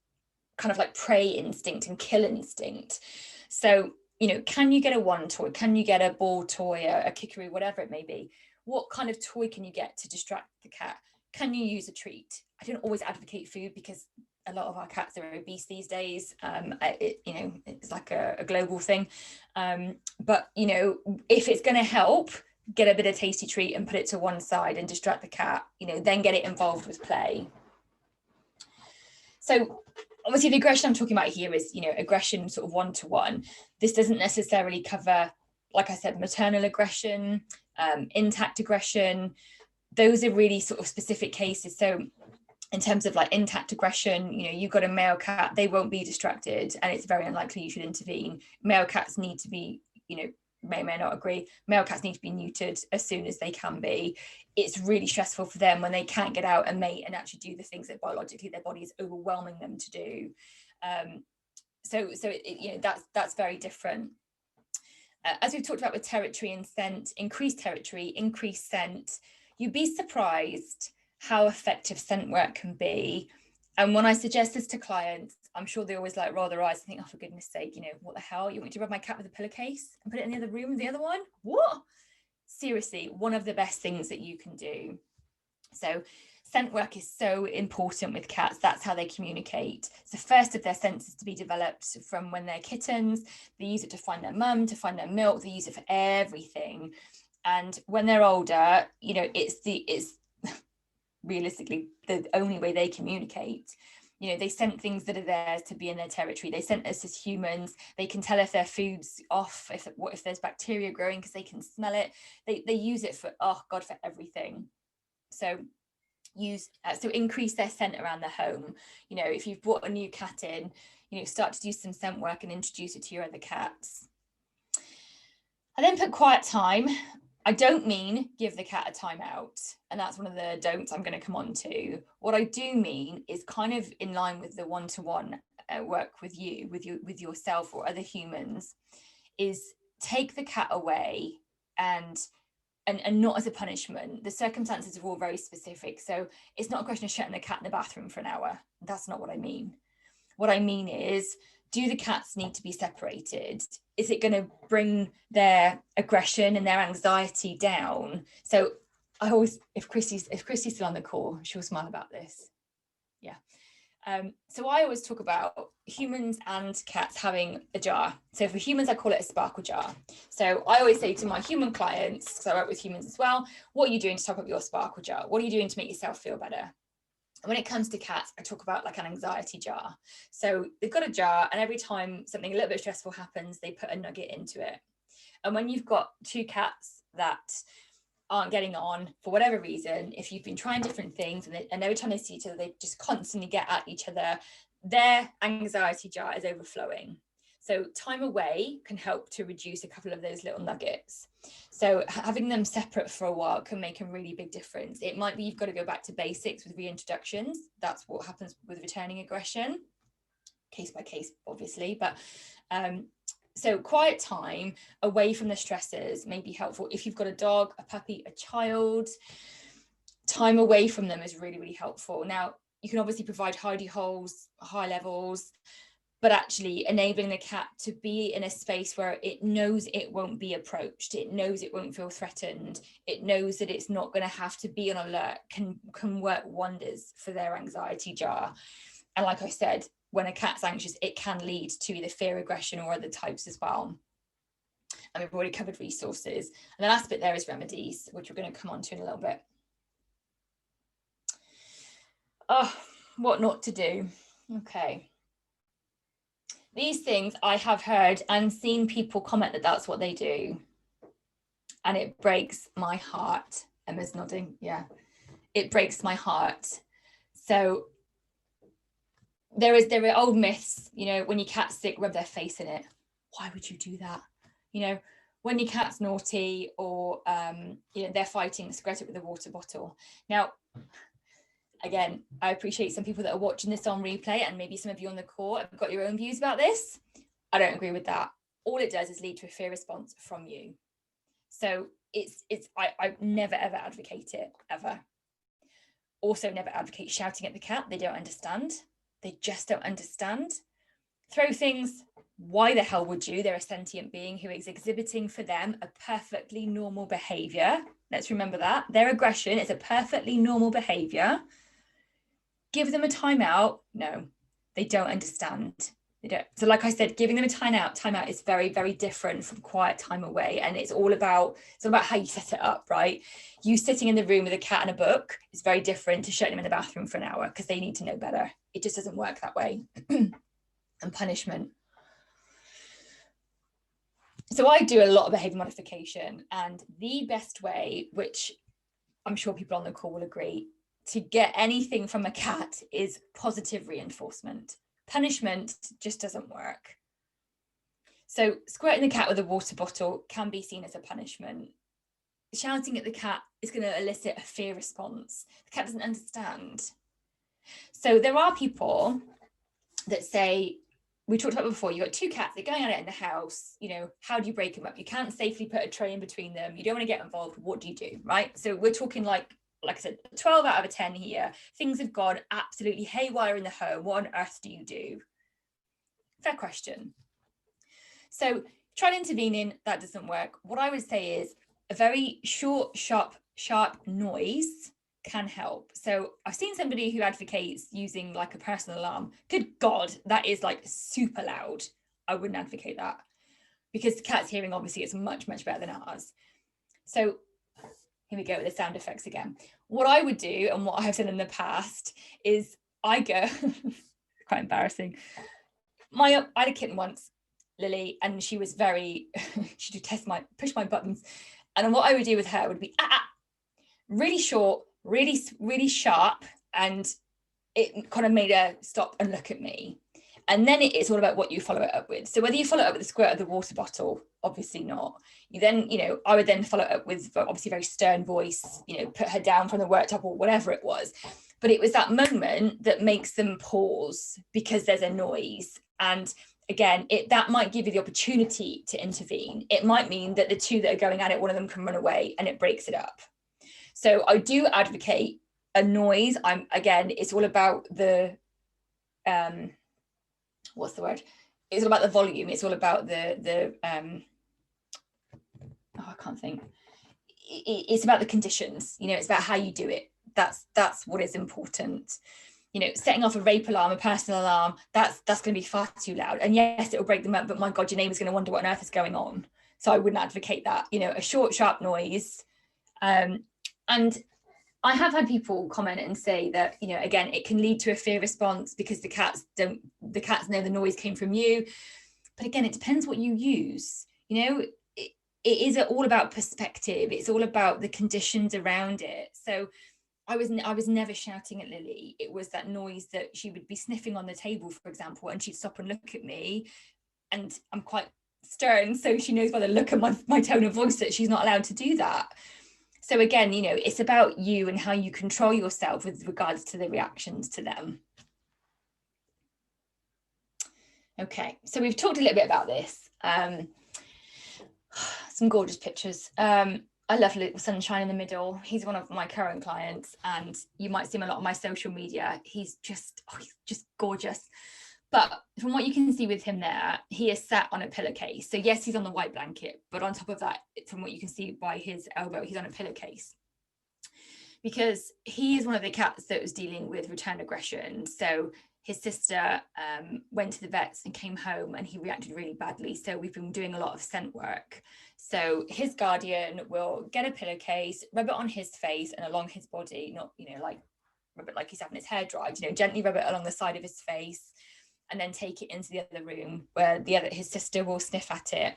kind of like prey instinct and kill instinct. So, you know, can you get a wand toy? Can you get a ball toy, a kickaroo, whatever it may be? What kind of toy can you get to distract the cat? Can you use a treat? I don't always advocate food because a lot of our cats are obese these days. You know, it's like a global thing. But, you know, if it's going to help, get a bit of tasty treat and put it to one side and distract the cat, you know, then get it involved with play. So obviously the aggression I'm talking about here is, you know, aggression sort of one-to-one. This doesn't necessarily cover, like I said, maternal aggression, intact aggression. Those are really sort of specific cases. So in terms of like intact aggression, you know, you've got a male cat, they won't be distracted, and it's very unlikely you should intervene. Male cats need to be, you know, may not agree, male cats need to be neutered as soon as they can be. It's really stressful for them when they can't get out and mate and actually do the things that biologically their body is overwhelming them to do. So you know, that's very different. As we've talked about with territory and scent, increased territory, increased scent, you'd be surprised how effective scent work can be. And when I suggest this to clients, I'm sure they always like roll their eyes and think, oh, for goodness sake, you know, what the hell? You want me to rub my cat with a pillowcase and put it in the other room with the other one? What? Seriously, one of the best things that you can do. So scent work is so important with cats. That's how they communicate. So first of their senses to be developed from when they're kittens. They use it to find their mum, to find their milk. They use it for everything. And when they're older, you know, it's realistically the only way they communicate. You know, they scent things that are theirs to be in their territory. They scent us as humans. They can tell if their food's off, if there's bacteria growing, because they can smell it. They use it for, oh God, for everything. So increase their scent around the home. You know, if you've brought a new cat in, you know, start to do some scent work and introduce it to your other cats. And then put quiet time. I don't mean give the cat a timeout, and that's one of the don'ts I'm going to come on to. What I do mean is kind of in line with the one-to-one work with you, with yourself or other humans, is take the cat away and not as a punishment. The circumstances are all very specific. So it's not a question of shutting the cat in the bathroom for an hour. That's not what I mean. What I mean is, do the cats need to be separated? Is it going to bring their aggression and their anxiety down? So I always, if Christy's still on the call, she'll smile about this. Yeah. So I always talk about humans and cats having a jar. So for humans, I call it a sparkle jar. So I always say to my human clients, because I work with humans as well, what are you doing to top up your sparkle jar? What are you doing to make yourself feel better? And when it comes to cats, I talk about like an anxiety jar. So they've got a jar, and every time something a little bit stressful happens, they put a nugget into it. And when you've got 2 cats that aren't getting on for whatever reason, if you've been trying different things and every time they see each other, they just constantly get at each other, their anxiety jar is overflowing. So time away can help to reduce a couple of those little nuggets. So having them separate for a while can make a really big difference. It might be you've got to go back to basics with reintroductions. That's what happens with returning aggression, case by case, obviously. But So quiet time away from the stressors may be helpful. If you've got a dog, a puppy, a child, time away from them is really, really helpful. Now, you can obviously provide hidey holes, high levels, but actually enabling the cat to be in a space where it knows it won't be approached, it knows it won't feel threatened, it knows that it's not going to have to be on alert, can work wonders for their anxiety jar. And like I said, when a cat's anxious, it can lead to either fear, aggression, or other types as well. And we've already covered resources. And the last bit there is remedies, which we're going to come on to in a little bit. Oh, what not to do. Okay. These things I have heard and seen people comment that that's what they do. And it breaks my heart. Emma's nodding. Yeah, it breaks my heart. So there are old myths, you know, when your cat's sick, rub their face in it. Why would you do that? You know, when your cat's naughty or, you know, they're fighting, squirt it with a water bottle. Now, again, I appreciate some people that are watching this on replay, and maybe some of you on the call have got your own views about this. I don't agree with that. All it does is lead to a fear response from you. So I never ever advocate it, ever. Also never advocate shouting at the cat. They don't understand. They just don't understand. Throw things. Why the hell would you? They're a sentient being who is exhibiting for them a perfectly normal behavior. Let's remember that. Their aggression is a perfectly normal behavior. Give them a timeout. No, they don't understand. They don't. So like I said, giving them a timeout is very, very different from quiet time away. And it's all about how you set it up, right? You sitting in the room with a cat and a book is very different to shutting them in the bathroom for an hour because they need to know better. It just doesn't work that way. And punishment. So I do a lot of behavior modification, and the best way, which I'm sure people on the call will agree, to get anything from a cat is positive reinforcement. Punishment just doesn't work. So squirting the cat with a water bottle can be seen as a punishment. Shouting at the cat is going to elicit a fear response. The cat doesn't understand. So there are people that say, we talked about before, you've got two cats, they're going at it in the house, you know, how do you break them up? You can't safely put a tray in between them. You don't want to get involved. What do you do, right? So we're talking like I said, 12 out of 10 here. Things have gone absolutely haywire in the home. What on earth do you do? Fair question. So try intervening, that doesn't work. What I would say is a very short, sharp noise can help. So I've seen somebody who advocates using like a personal alarm. Good God, that is like super loud. I wouldn't advocate that because the cat's hearing obviously is much, much better than ours. So here we go with the sound effects again. What I would do and what I have done in the past is I go, quite embarrassing. I had a kitten once, Lily, and she was very, she would push my buttons. And what I would do with her would be really short, really sharp, and it kind of made her stop and look at me. And then it's all about what you follow it up with. So whether you follow it up with a squirt of the water bottle, obviously not. You then, you know, I would then follow it up with obviously a very stern voice, you know, put her down from the worktop or whatever it was. But it was that moment that makes them pause because there's a noise. And again, that might give you the opportunity to intervene. It might mean that the two that are going at it, one of them can run away and it breaks it up. So I do advocate a noise. Again, it's all about the, what's the word? It's all about the volume. It's all about the I can't think. It's about the conditions, you know, it's about how you do it. That's what is important. You know, setting off a rape alarm, a personal alarm, that's going to be far too loud. And yes, it will break them up, but my God, your neighbour's going to wonder what on earth is going on. So I wouldn't advocate that, you know, a short, sharp noise. And I have had people comment and say that, you know, again, it can lead to a fear response because the cats know the noise came from you. But again, it depends what you use. You know, it is all about perspective. It's all about the conditions around it. So I was never shouting at Lily. It was that noise that she would be sniffing on the table, for example, and she'd stop and look at me. And I'm quite stern, so she knows by the look of my tone of voice that she's not allowed to do that. So again, you know, it's about you and how you control yourself with regards to the reactions to them. Okay, so we've talked a little bit about this. Some gorgeous pictures. I love Little Sunshine in the Middle. He's one of my current clients, and you might see him a lot on my social media. He's just gorgeous. But from what you can see with him there, he is sat on a pillowcase. So yes, he's on the white blanket, but on top of that, from what you can see by his elbow, he's on a pillowcase. Because he is one of the cats that was dealing with return aggression. So his sister went to the vets and came home, and he reacted really badly. So we've been doing a lot of scent work. So his guardian will get a pillowcase, rub it on his face and along his body, not, like rub it like he's having his hair dried, gently rub it along the side of his face, and then take it into the other room where his sister will sniff at it.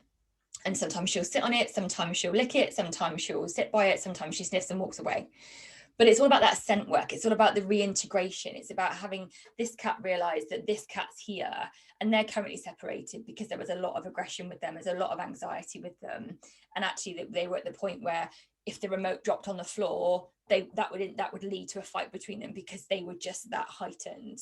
And sometimes she'll sit on it, sometimes she'll lick it, sometimes she'll sit by it, sometimes she sniffs and walks away. But it's all about that scent work. It's all about the reintegration. It's about having this cat realize that this cat's here and they're currently separated because there was a lot of aggression with them. There's a lot of anxiety with them. And actually they were at the point where if the remote dropped on the floor, that would lead to a fight between them because they were just that heightened.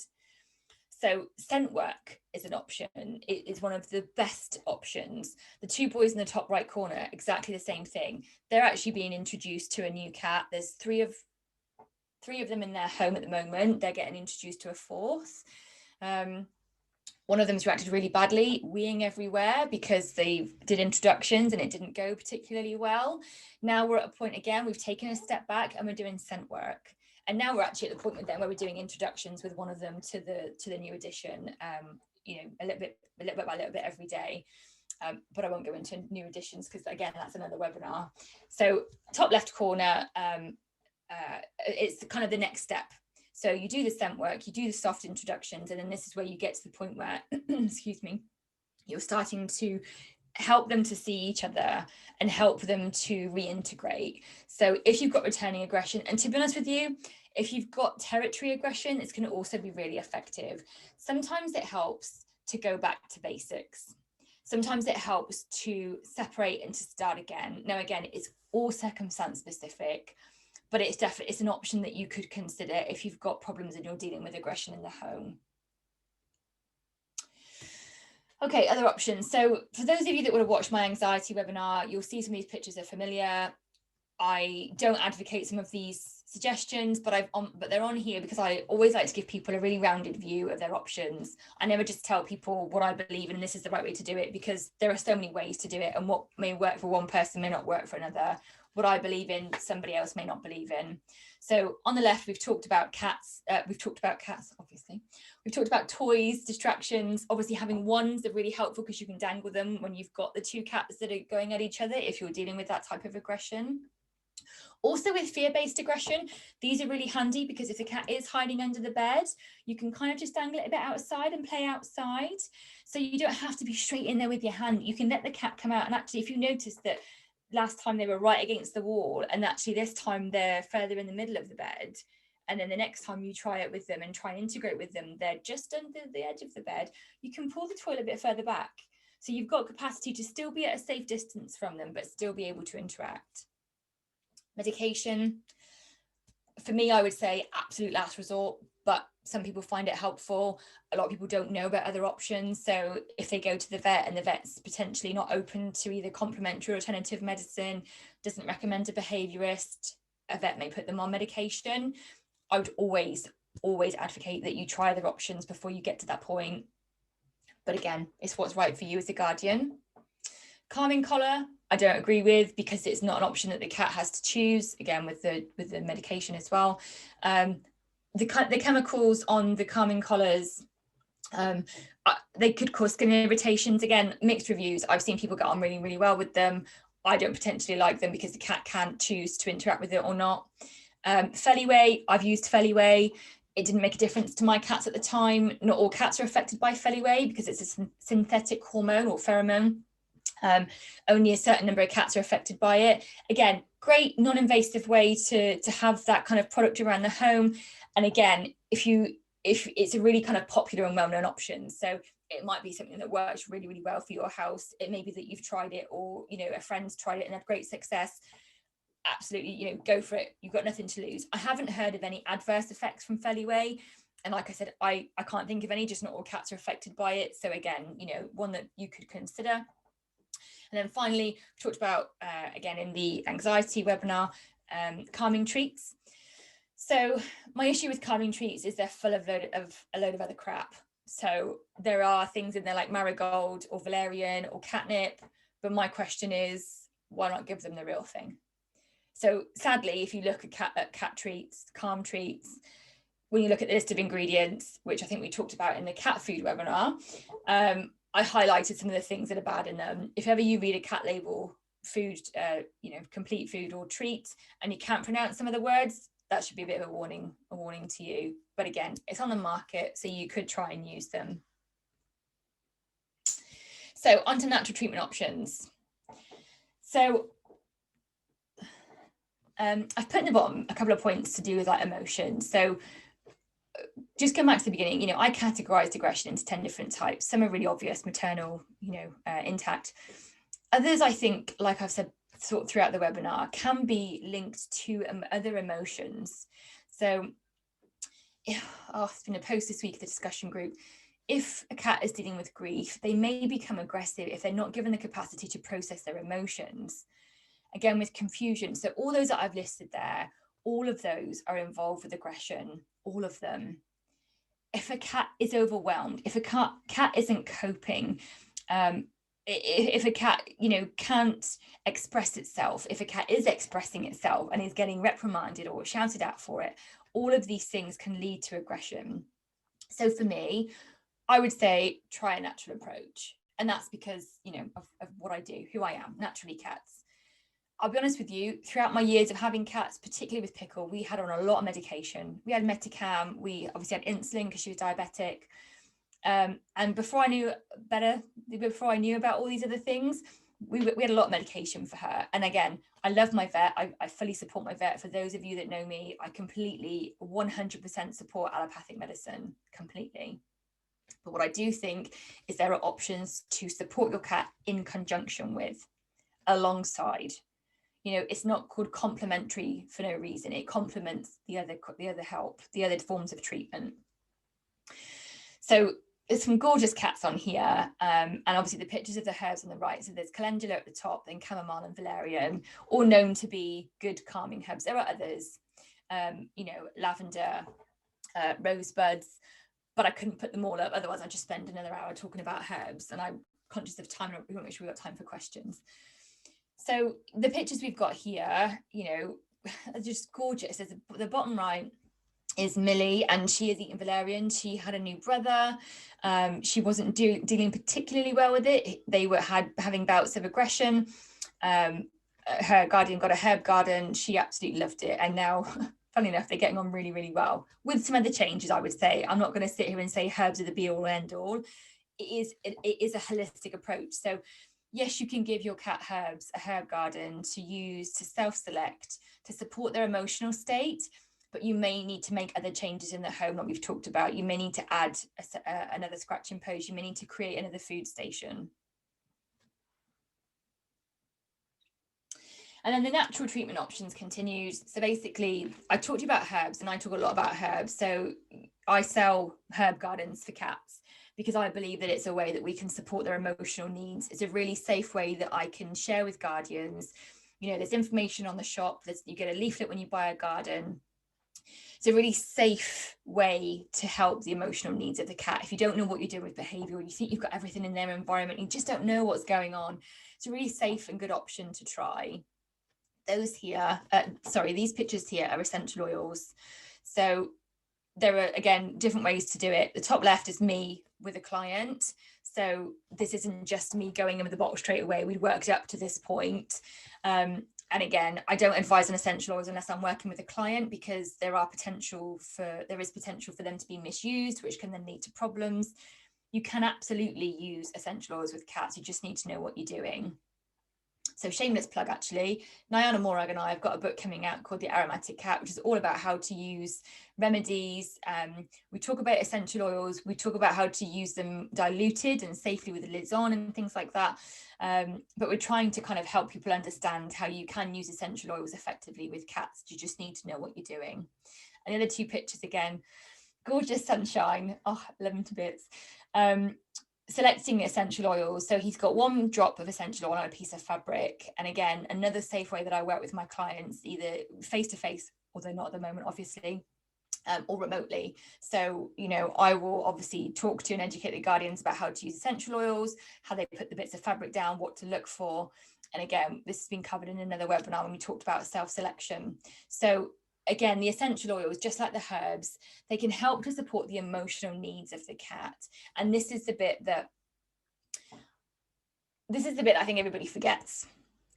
So scent work is an option. It is one of the best options. The two boys in the top right corner, exactly the same thing. They're actually being introduced to a new cat. There's three of them in their home at the moment. They're getting introduced to a fourth. One of them's reacted really badly, weeing everywhere because they did introductions and it didn't go particularly well. Now we're at a point again, we've taken a step back and we're doing scent work. And now we're actually at the point with them where we're doing introductions with one of them to the new edition, a little bit by little bit every day. But I won't go into new editions because again, that's another webinar. So top left corner, it's kind of the next step. So you do the scent work, you do the soft introductions, and then this is where you get to the point where, excuse me, you're starting to help them to see each other and help them to reintegrate. So if you've got returning aggression, and to be honest with you, if you've got territory aggression, it's going to also be really effective. Sometimes it helps to go back to basics. Sometimes it helps to separate and to start again. Now, again, it's all circumstance specific, but it's an option that you could consider if you've got problems and you're dealing with aggression in the home. Okay, other options. So for those of you that would have watched my anxiety webinar, you'll see some of these pictures are familiar. I don't advocate some of these suggestions, but they're on here because I always like to give people a really rounded view of their options. I never just tell people what I believe in and this is the right way to do it, because there are so many ways to do it, and what may work for one person may not work for another. What I believe in, somebody else may not believe in. So on the left, we've talked about cats. Obviously. We've talked about toys, distractions. Obviously, having wands are really helpful because you can dangle them when you've got the two cats that are going at each other if you're dealing with that type of aggression. Also with fear-based aggression, these are really handy because if the cat is hiding under the bed, you can kind of just dangle it a bit outside and play outside. So you don't have to be straight in there with your hand. You can let the cat come out. And actually, if you notice that last time they were right against the wall, and actually this time they're further in the middle of the bed, and then the next time you try it with them and try and integrate with them, they're just under the edge of the bed, you can pull the toilet a bit further back. So you've got capacity to still be at a safe distance from them, but still be able to interact. Medication, for me, I would say absolute last resort, but some people find it helpful. A lot of people don't know about other options. So if they go to the vet and the vet's potentially not open to either complementary or alternative medicine, doesn't recommend a behaviorist, a vet may put them on medication. I would always advocate that you try other options before you get to that point. But again, it's what's right for you as a guardian. Calming collar, I don't agree with, because it's not an option that the cat has to choose, again with the medication as well. The chemicals on the calming collars, they could cause skin irritations. Again, mixed reviews. I've seen people get on really, really well with them. I don't potentially like them because the cat can't choose to interact with it or not. Feline, I've used Feline. It didn't make a difference to my cats at the time. Not all cats are affected by Feline because it's a synthetic hormone or pheromone. Only a certain number of cats are affected by it. Again, great non-invasive way to have that kind of product around the home. And again, if it's a really kind of popular and well-known option, so it might be something that works really, really well for your house. It may be that you've tried it, or a friend's tried it and had great success. Absolutely, go for it. You've got nothing to lose. I haven't heard of any adverse effects from Feline. And like I said, I can't think of any, just not all cats are affected by it. So again, one that you could consider. And then finally, we talked about, again, in the anxiety webinar, calming treats. So my issue with calming treats is they're full of a load of other crap. So there are things in there like marigold or valerian or catnip, but my question is, why not give them the real thing? So sadly, if you look at cat treats, calm treats, when you look at the list of ingredients, which I think we talked about in the cat food webinar, I highlighted some of the things that are bad in them. If ever you read a cat label food, complete food or treat, and you can't pronounce some of the words, that should be a bit of a warning to you. But again, it's on the market, so you could try and use them. So onto natural treatment options. So I've put in the bottom a couple of points to do with like emotions. So just come back to the beginning, I categorized aggression into 10 different types. Some are really obvious, maternal, intact. Others, I think, like I've said sort of throughout the webinar, can be linked to other emotions. So there's been a post this week in the discussion group. If a cat is dealing with grief, they may become aggressive if they're not given the capacity to process their emotions. Again, with confusion. So all those that I've listed there, all of those are involved with aggression, all of them. If a cat is overwhelmed, if a cat isn't coping, if a cat, can't express itself, if a cat is expressing itself and is getting reprimanded or shouted at for it, all of these things can lead to aggression. So for me, I would say try a natural approach. And that's because, of what I do, who I am, naturally cats. I'll be honest with you, throughout my years of having cats, particularly with Pickle, we had on a lot of medication. We had Multicat, we obviously had insulin because she was diabetic. And before I knew about all these other things, we had a lot of medication for her. And again, I love my vet. I fully support my vet. For those of you that know me, I completely 100% support allopathic medicine, completely. But what I do think is there are options to support your cat in conjunction with, alongside. It's not called complementary for no reason. It complements the other help, the other forms of treatment. So there's some gorgeous cats on here, and obviously the pictures of the herbs on the right. So there's calendula at the top, then chamomile and valerian, all known to be good calming herbs. There are others, lavender, rosebuds, but I couldn't put them all up. Otherwise, I'd just spend another hour talking about herbs, and I'm conscious of time. We want to make sure we've got time for questions. So the pictures we've got here, are just gorgeous. There's the bottom right is Millie, and she is eating valerian. She had a new brother. She wasn't dealing particularly well with it. They were having bouts of aggression. Her guardian got a herb garden. She absolutely loved it. And now, funny enough, they're getting on really, really well with some other changes, I would say. I'm not going to sit here and say herbs are the be all end all. It is a holistic approach. So yes, you can give your cat herbs, a herb garden to use to self-select, to support their emotional state, but you may need to make other changes in the home like we've talked about. You may need to add another scratching post. You may need to create another food station. And then the natural treatment options continued. So basically, I talked to you about herbs, and I talk a lot about herbs. So I sell herb gardens for cats, because I believe that it's a way that we can support their emotional needs. It's a really safe way that I can share with guardians. There's information on the shop. You get a leaflet when you buy a garden. It's a really safe way to help the emotional needs of the cat. If you don't know what you're doing with behavior, you think you've got everything in their environment, you just don't know what's going on, it's a really safe and good option to try. These pictures here are essential oils. So there are, again, different ways to do it. The top left is me with a client. So this isn't just me going in with the bottle straight away. We'd worked up to this point. And again, I don't advise on essential oils unless I'm working with a client, because there is potential for them to be misused, which can then lead to problems. You can absolutely use essential oils with cats. You just need to know what you're doing. So shameless plug, actually, Nyana Morag and I have got a book coming out called The Aromatic Cat, which is all about how to use remedies. We talk about essential oils. We talk about how to use them diluted and safely with the lids on and things like that. But we're trying to kind of help people understand how you can use essential oils effectively with cats. You just need to know what you're doing. And the other two pictures, again, gorgeous sunshine. Oh, I love them to bits. selecting essential oils. So he's got 1 drop of essential oil on a piece of fabric. And again, another safe way that I work with my clients, either face to face, although not at the moment, obviously, or remotely. So, you know, I will obviously talk to and educate the guardians about how to use essential oils, how they put the bits of fabric down, what to look for. And again, this has been covered in another webinar when we talked about self-selection. So again, the essential oils, just like the herbs, they can help to support the emotional needs of the cat. And this is the bit that I think everybody forgets,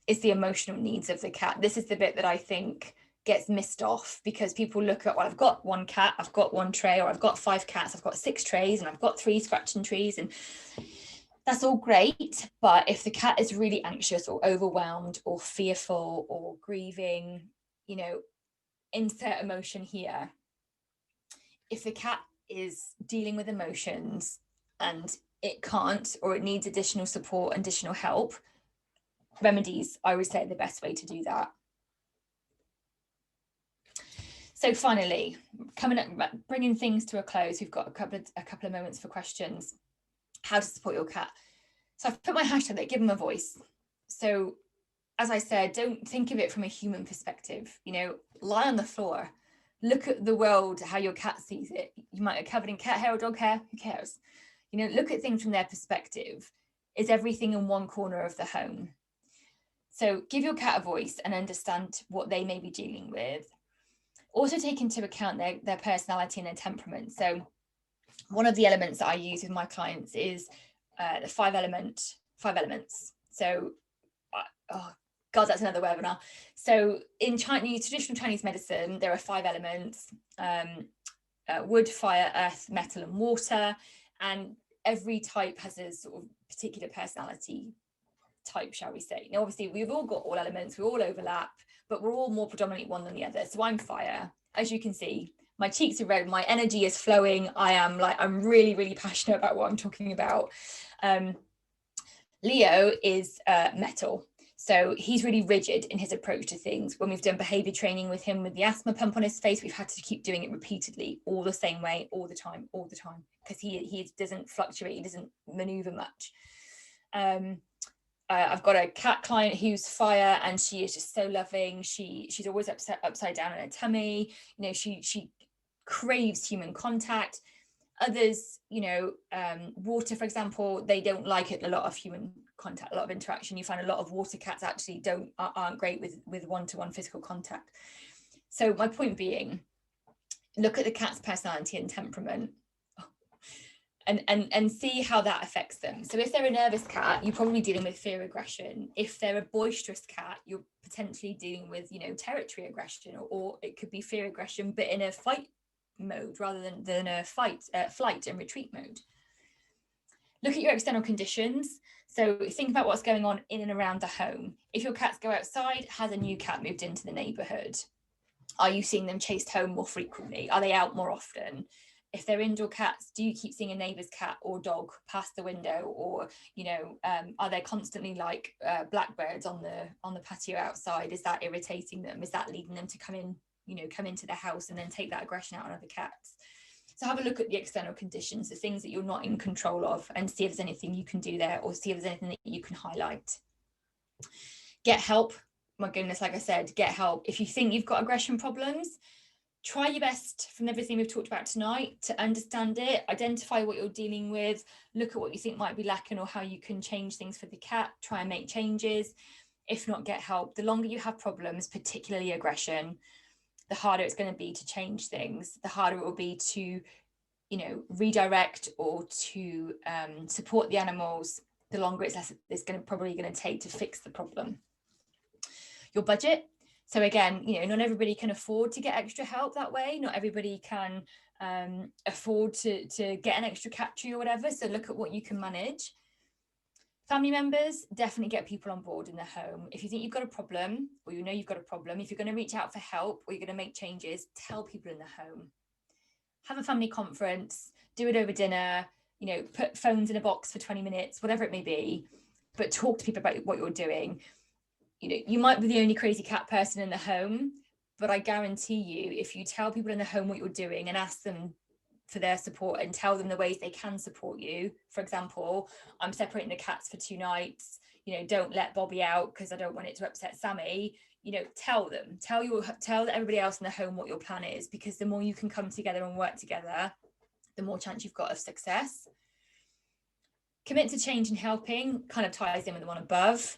is the emotional needs of the cat. This is the bit that I think gets missed off, because people look at, well, I've got 1 cat, I've got 1 tray, or I've got 5 cats, I've got 6 trays, and I've got 3 scratching trees, and that's all great. But if the cat is really anxious or overwhelmed or fearful or grieving, you know, insert emotion here. If the cat is dealing with emotions and it can't, or it needs additional support, additional help, remedies, I would say, are the best way to do that. So finally, coming up, bringing things to a close, we've got a couple of moments for questions. How to support your cat. So I've put my hashtag there, give them a voice. So as I said, don't think of it from a human perspective. You know, lie on the floor, look at the world how your cat sees it. You might be covered in cat hair or dog hair, who cares? You know, look at things from their perspective. Is everything in one corner of the home? So give your cat a voice and understand what they may be dealing with. Also take into account their personality and their temperament. So one of the elements that I use with my clients is the 5 elements. So, oh God, that's another webinar. So in traditional Chinese medicine, there are 5 elements: wood, fire, earth, metal, and water. And every type has a sort of particular personality type, shall we say. Now, obviously, we've all got all elements, we all overlap, but we're all more predominantly one than the other. So I'm fire. As you can see, my cheeks are red, my energy is flowing. I'm really, really passionate about what I'm talking about. Leo is metal. So he's really rigid in his approach to things. When we've done behavior training with him with the asthma pump on his face, we've had to keep doing it repeatedly, all the same way, all the time, because he doesn't fluctuate, he doesn't maneuver much. I've got a cat client who's fire, and she is just so loving. She's always upside down in her tummy. You know, she craves human contact. Others, you know, water, for example, they don't like it, a lot of human contact, a lot of interaction. You find a lot of water cats actually aren't great with one-to-one physical contact. So my point being, look at the cat's personality and temperament, and see how that affects them. So if they're a nervous cat, you're probably dealing with fear aggression. If they're a boisterous cat, you're potentially dealing with, you know, territorial aggression, or it could be fear aggression, but in a fight mode rather than a flight and retreat mode. Look at your external conditions. So think about what's going on in and around the home. If your cats go outside, has a new cat moved into the neighborhood? Are you seeing them chased home more frequently? Are they out more often? If they're indoor cats, do you keep seeing a neighbour's cat or dog past the window? Or, you know, are there constantly like blackbirds on the patio outside? Is that irritating them? Is that leading them to come into the house and then take that aggression out on other cats? So have a look at the external conditions, the things that you're not in control of, and see if there's anything you can do there, or see if there's anything that you can highlight. Get help. My goodness, like I said, get help. If you think you've got aggression problems, try your best from everything we've talked about tonight to understand it, identify what you're dealing with, look at what you think might be lacking or how you can change things for the cat, try and make changes. If not, get help. The longer you have problems, particularly aggression, the harder it's going to be to change things, the harder it will be to, you know, redirect or to support the animals, the longer it's probably going to take to fix the problem. Your budget. So again, you know, not everybody can afford to get extra help that way. Not everybody can afford to get an extra cat tree or whatever. So look at what you can manage. Family members, definitely get people on board in the home. If you think you've got a problem, or you know you've got a problem, if you're going to reach out for help or you're going to make changes, tell people in the home. Have a family conference, do it over dinner, you know, put phones in a box for 20 minutes, whatever it may be, but talk to people about what you're doing. You know, you might be the only crazy cat person in the home, but I guarantee you, if you tell people in the home what you're doing and ask them for their support and tell them the ways they can support you. For example, I'm separating the cats for 2 nights, don't let Bobby out because I don't want it to upset Sammy. Tell everybody else in the home what your plan is, because the more you can come together and work together, the more chance you've got of success. Commit to change and helping kind of ties in with the one above.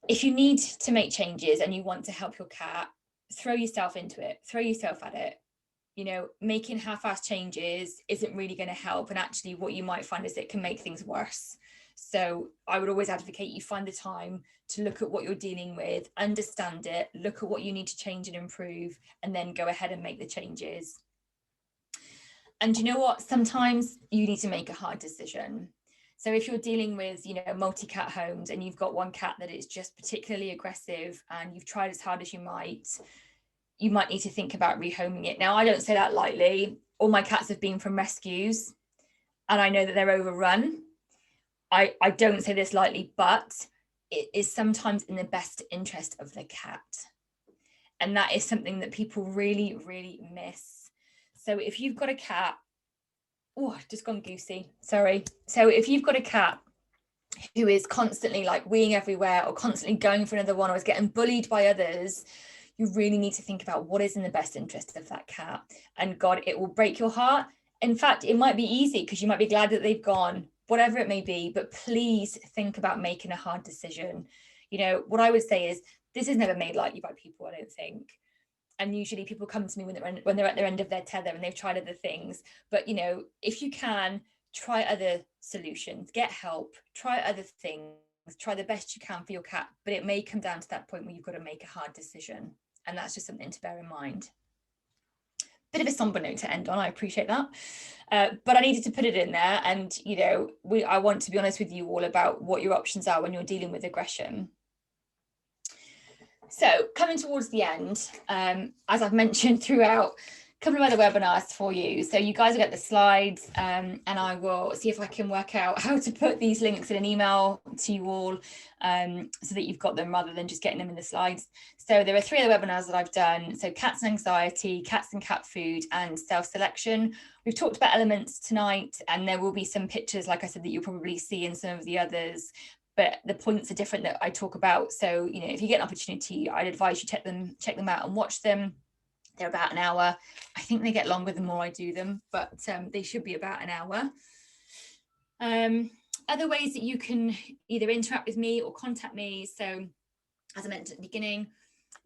If you need to make changes and you want to help your cat, throw yourself into it, throw yourself at it. Making half-assed changes isn't really going to help. And actually what you might find is it can make things worse. So I would always advocate you find the time to look at what you're dealing with, understand it, look at what you need to change and improve, and then go ahead and make the changes. And you know what? Sometimes you need to make a hard decision. So if you're dealing with, multi-cat homes and you've got one cat that is just particularly aggressive and you've tried as hard as you might need to think about rehoming it. Now, I don't say that lightly. All my cats have been from rescues and I know that they're overrun. I don't say this lightly, but it is sometimes in the best interest of the cat. And that is something that people really, really miss. So if you've got a cat, just gone goosey, sorry. So if you've got a cat who is constantly like weeing everywhere or constantly going for another one or is getting bullied by others, you really need to think about what is in the best interest of that cat. And God, it will break your heart. In fact, it might be easy because you might be glad that they've gone, whatever it may be, but please think about making a hard decision. What I would say is this is never made lightly by people, I don't think. And usually people come to me when they're at their end of their tether and they've tried other things. But, if you can, try other solutions, get help, try other things, try the best you can for your cat. But it may come down to that point where you've got to make a hard decision. And that's just something to bear in mind. Bit of a somber note to end on, I appreciate that. But I needed to put it in there. And, I want to be honest with you all about what your options are when you're dealing with aggression. So coming towards the end, as I've mentioned throughout, a couple of other webinars for you. So you guys will get the slides and I will see if I can work out how to put these links in an email to you all so that you've got them rather than just getting them in the slides. So there are 3 other webinars that I've done. So cats and anxiety, cats and cat food, and self-selection. We've talked about elements tonight, and there will be some pictures, like I said, that you'll probably see in some of the others. But the points are different that I talk about. So, if you get an opportunity, I'd advise you check them out and watch them. They're about an hour. I think they get longer the more I do them, but they should be about an hour. Other ways that you can either interact with me or contact me. So, as I mentioned at the beginning,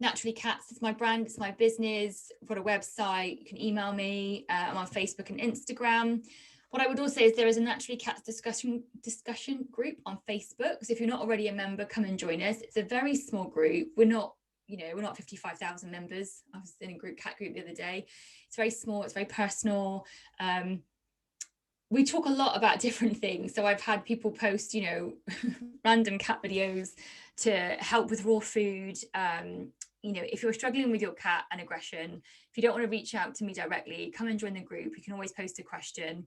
Naturally Cats is my brand, it's my business. I've got a website. You can email me. I'm on Facebook and Instagram. What I would also say is there is a Naturally Cats discussion group on Facebook. So if you're not already a member, come and join us. It's a very small group. We're not 55,000 members. I was in a cat group the other day. It's very small. It's very personal. We talk a lot about different things. So I've had people post, random cat videos to help with raw food. If you're struggling with your cat and aggression, if you don't want to reach out to me directly, come and join the group. You can always post a question.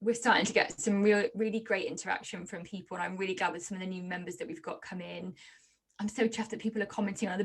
We're starting to get some really great interaction from people. And I'm really glad with some of the new members that we've got come in. I'm so chuffed that people are commenting on other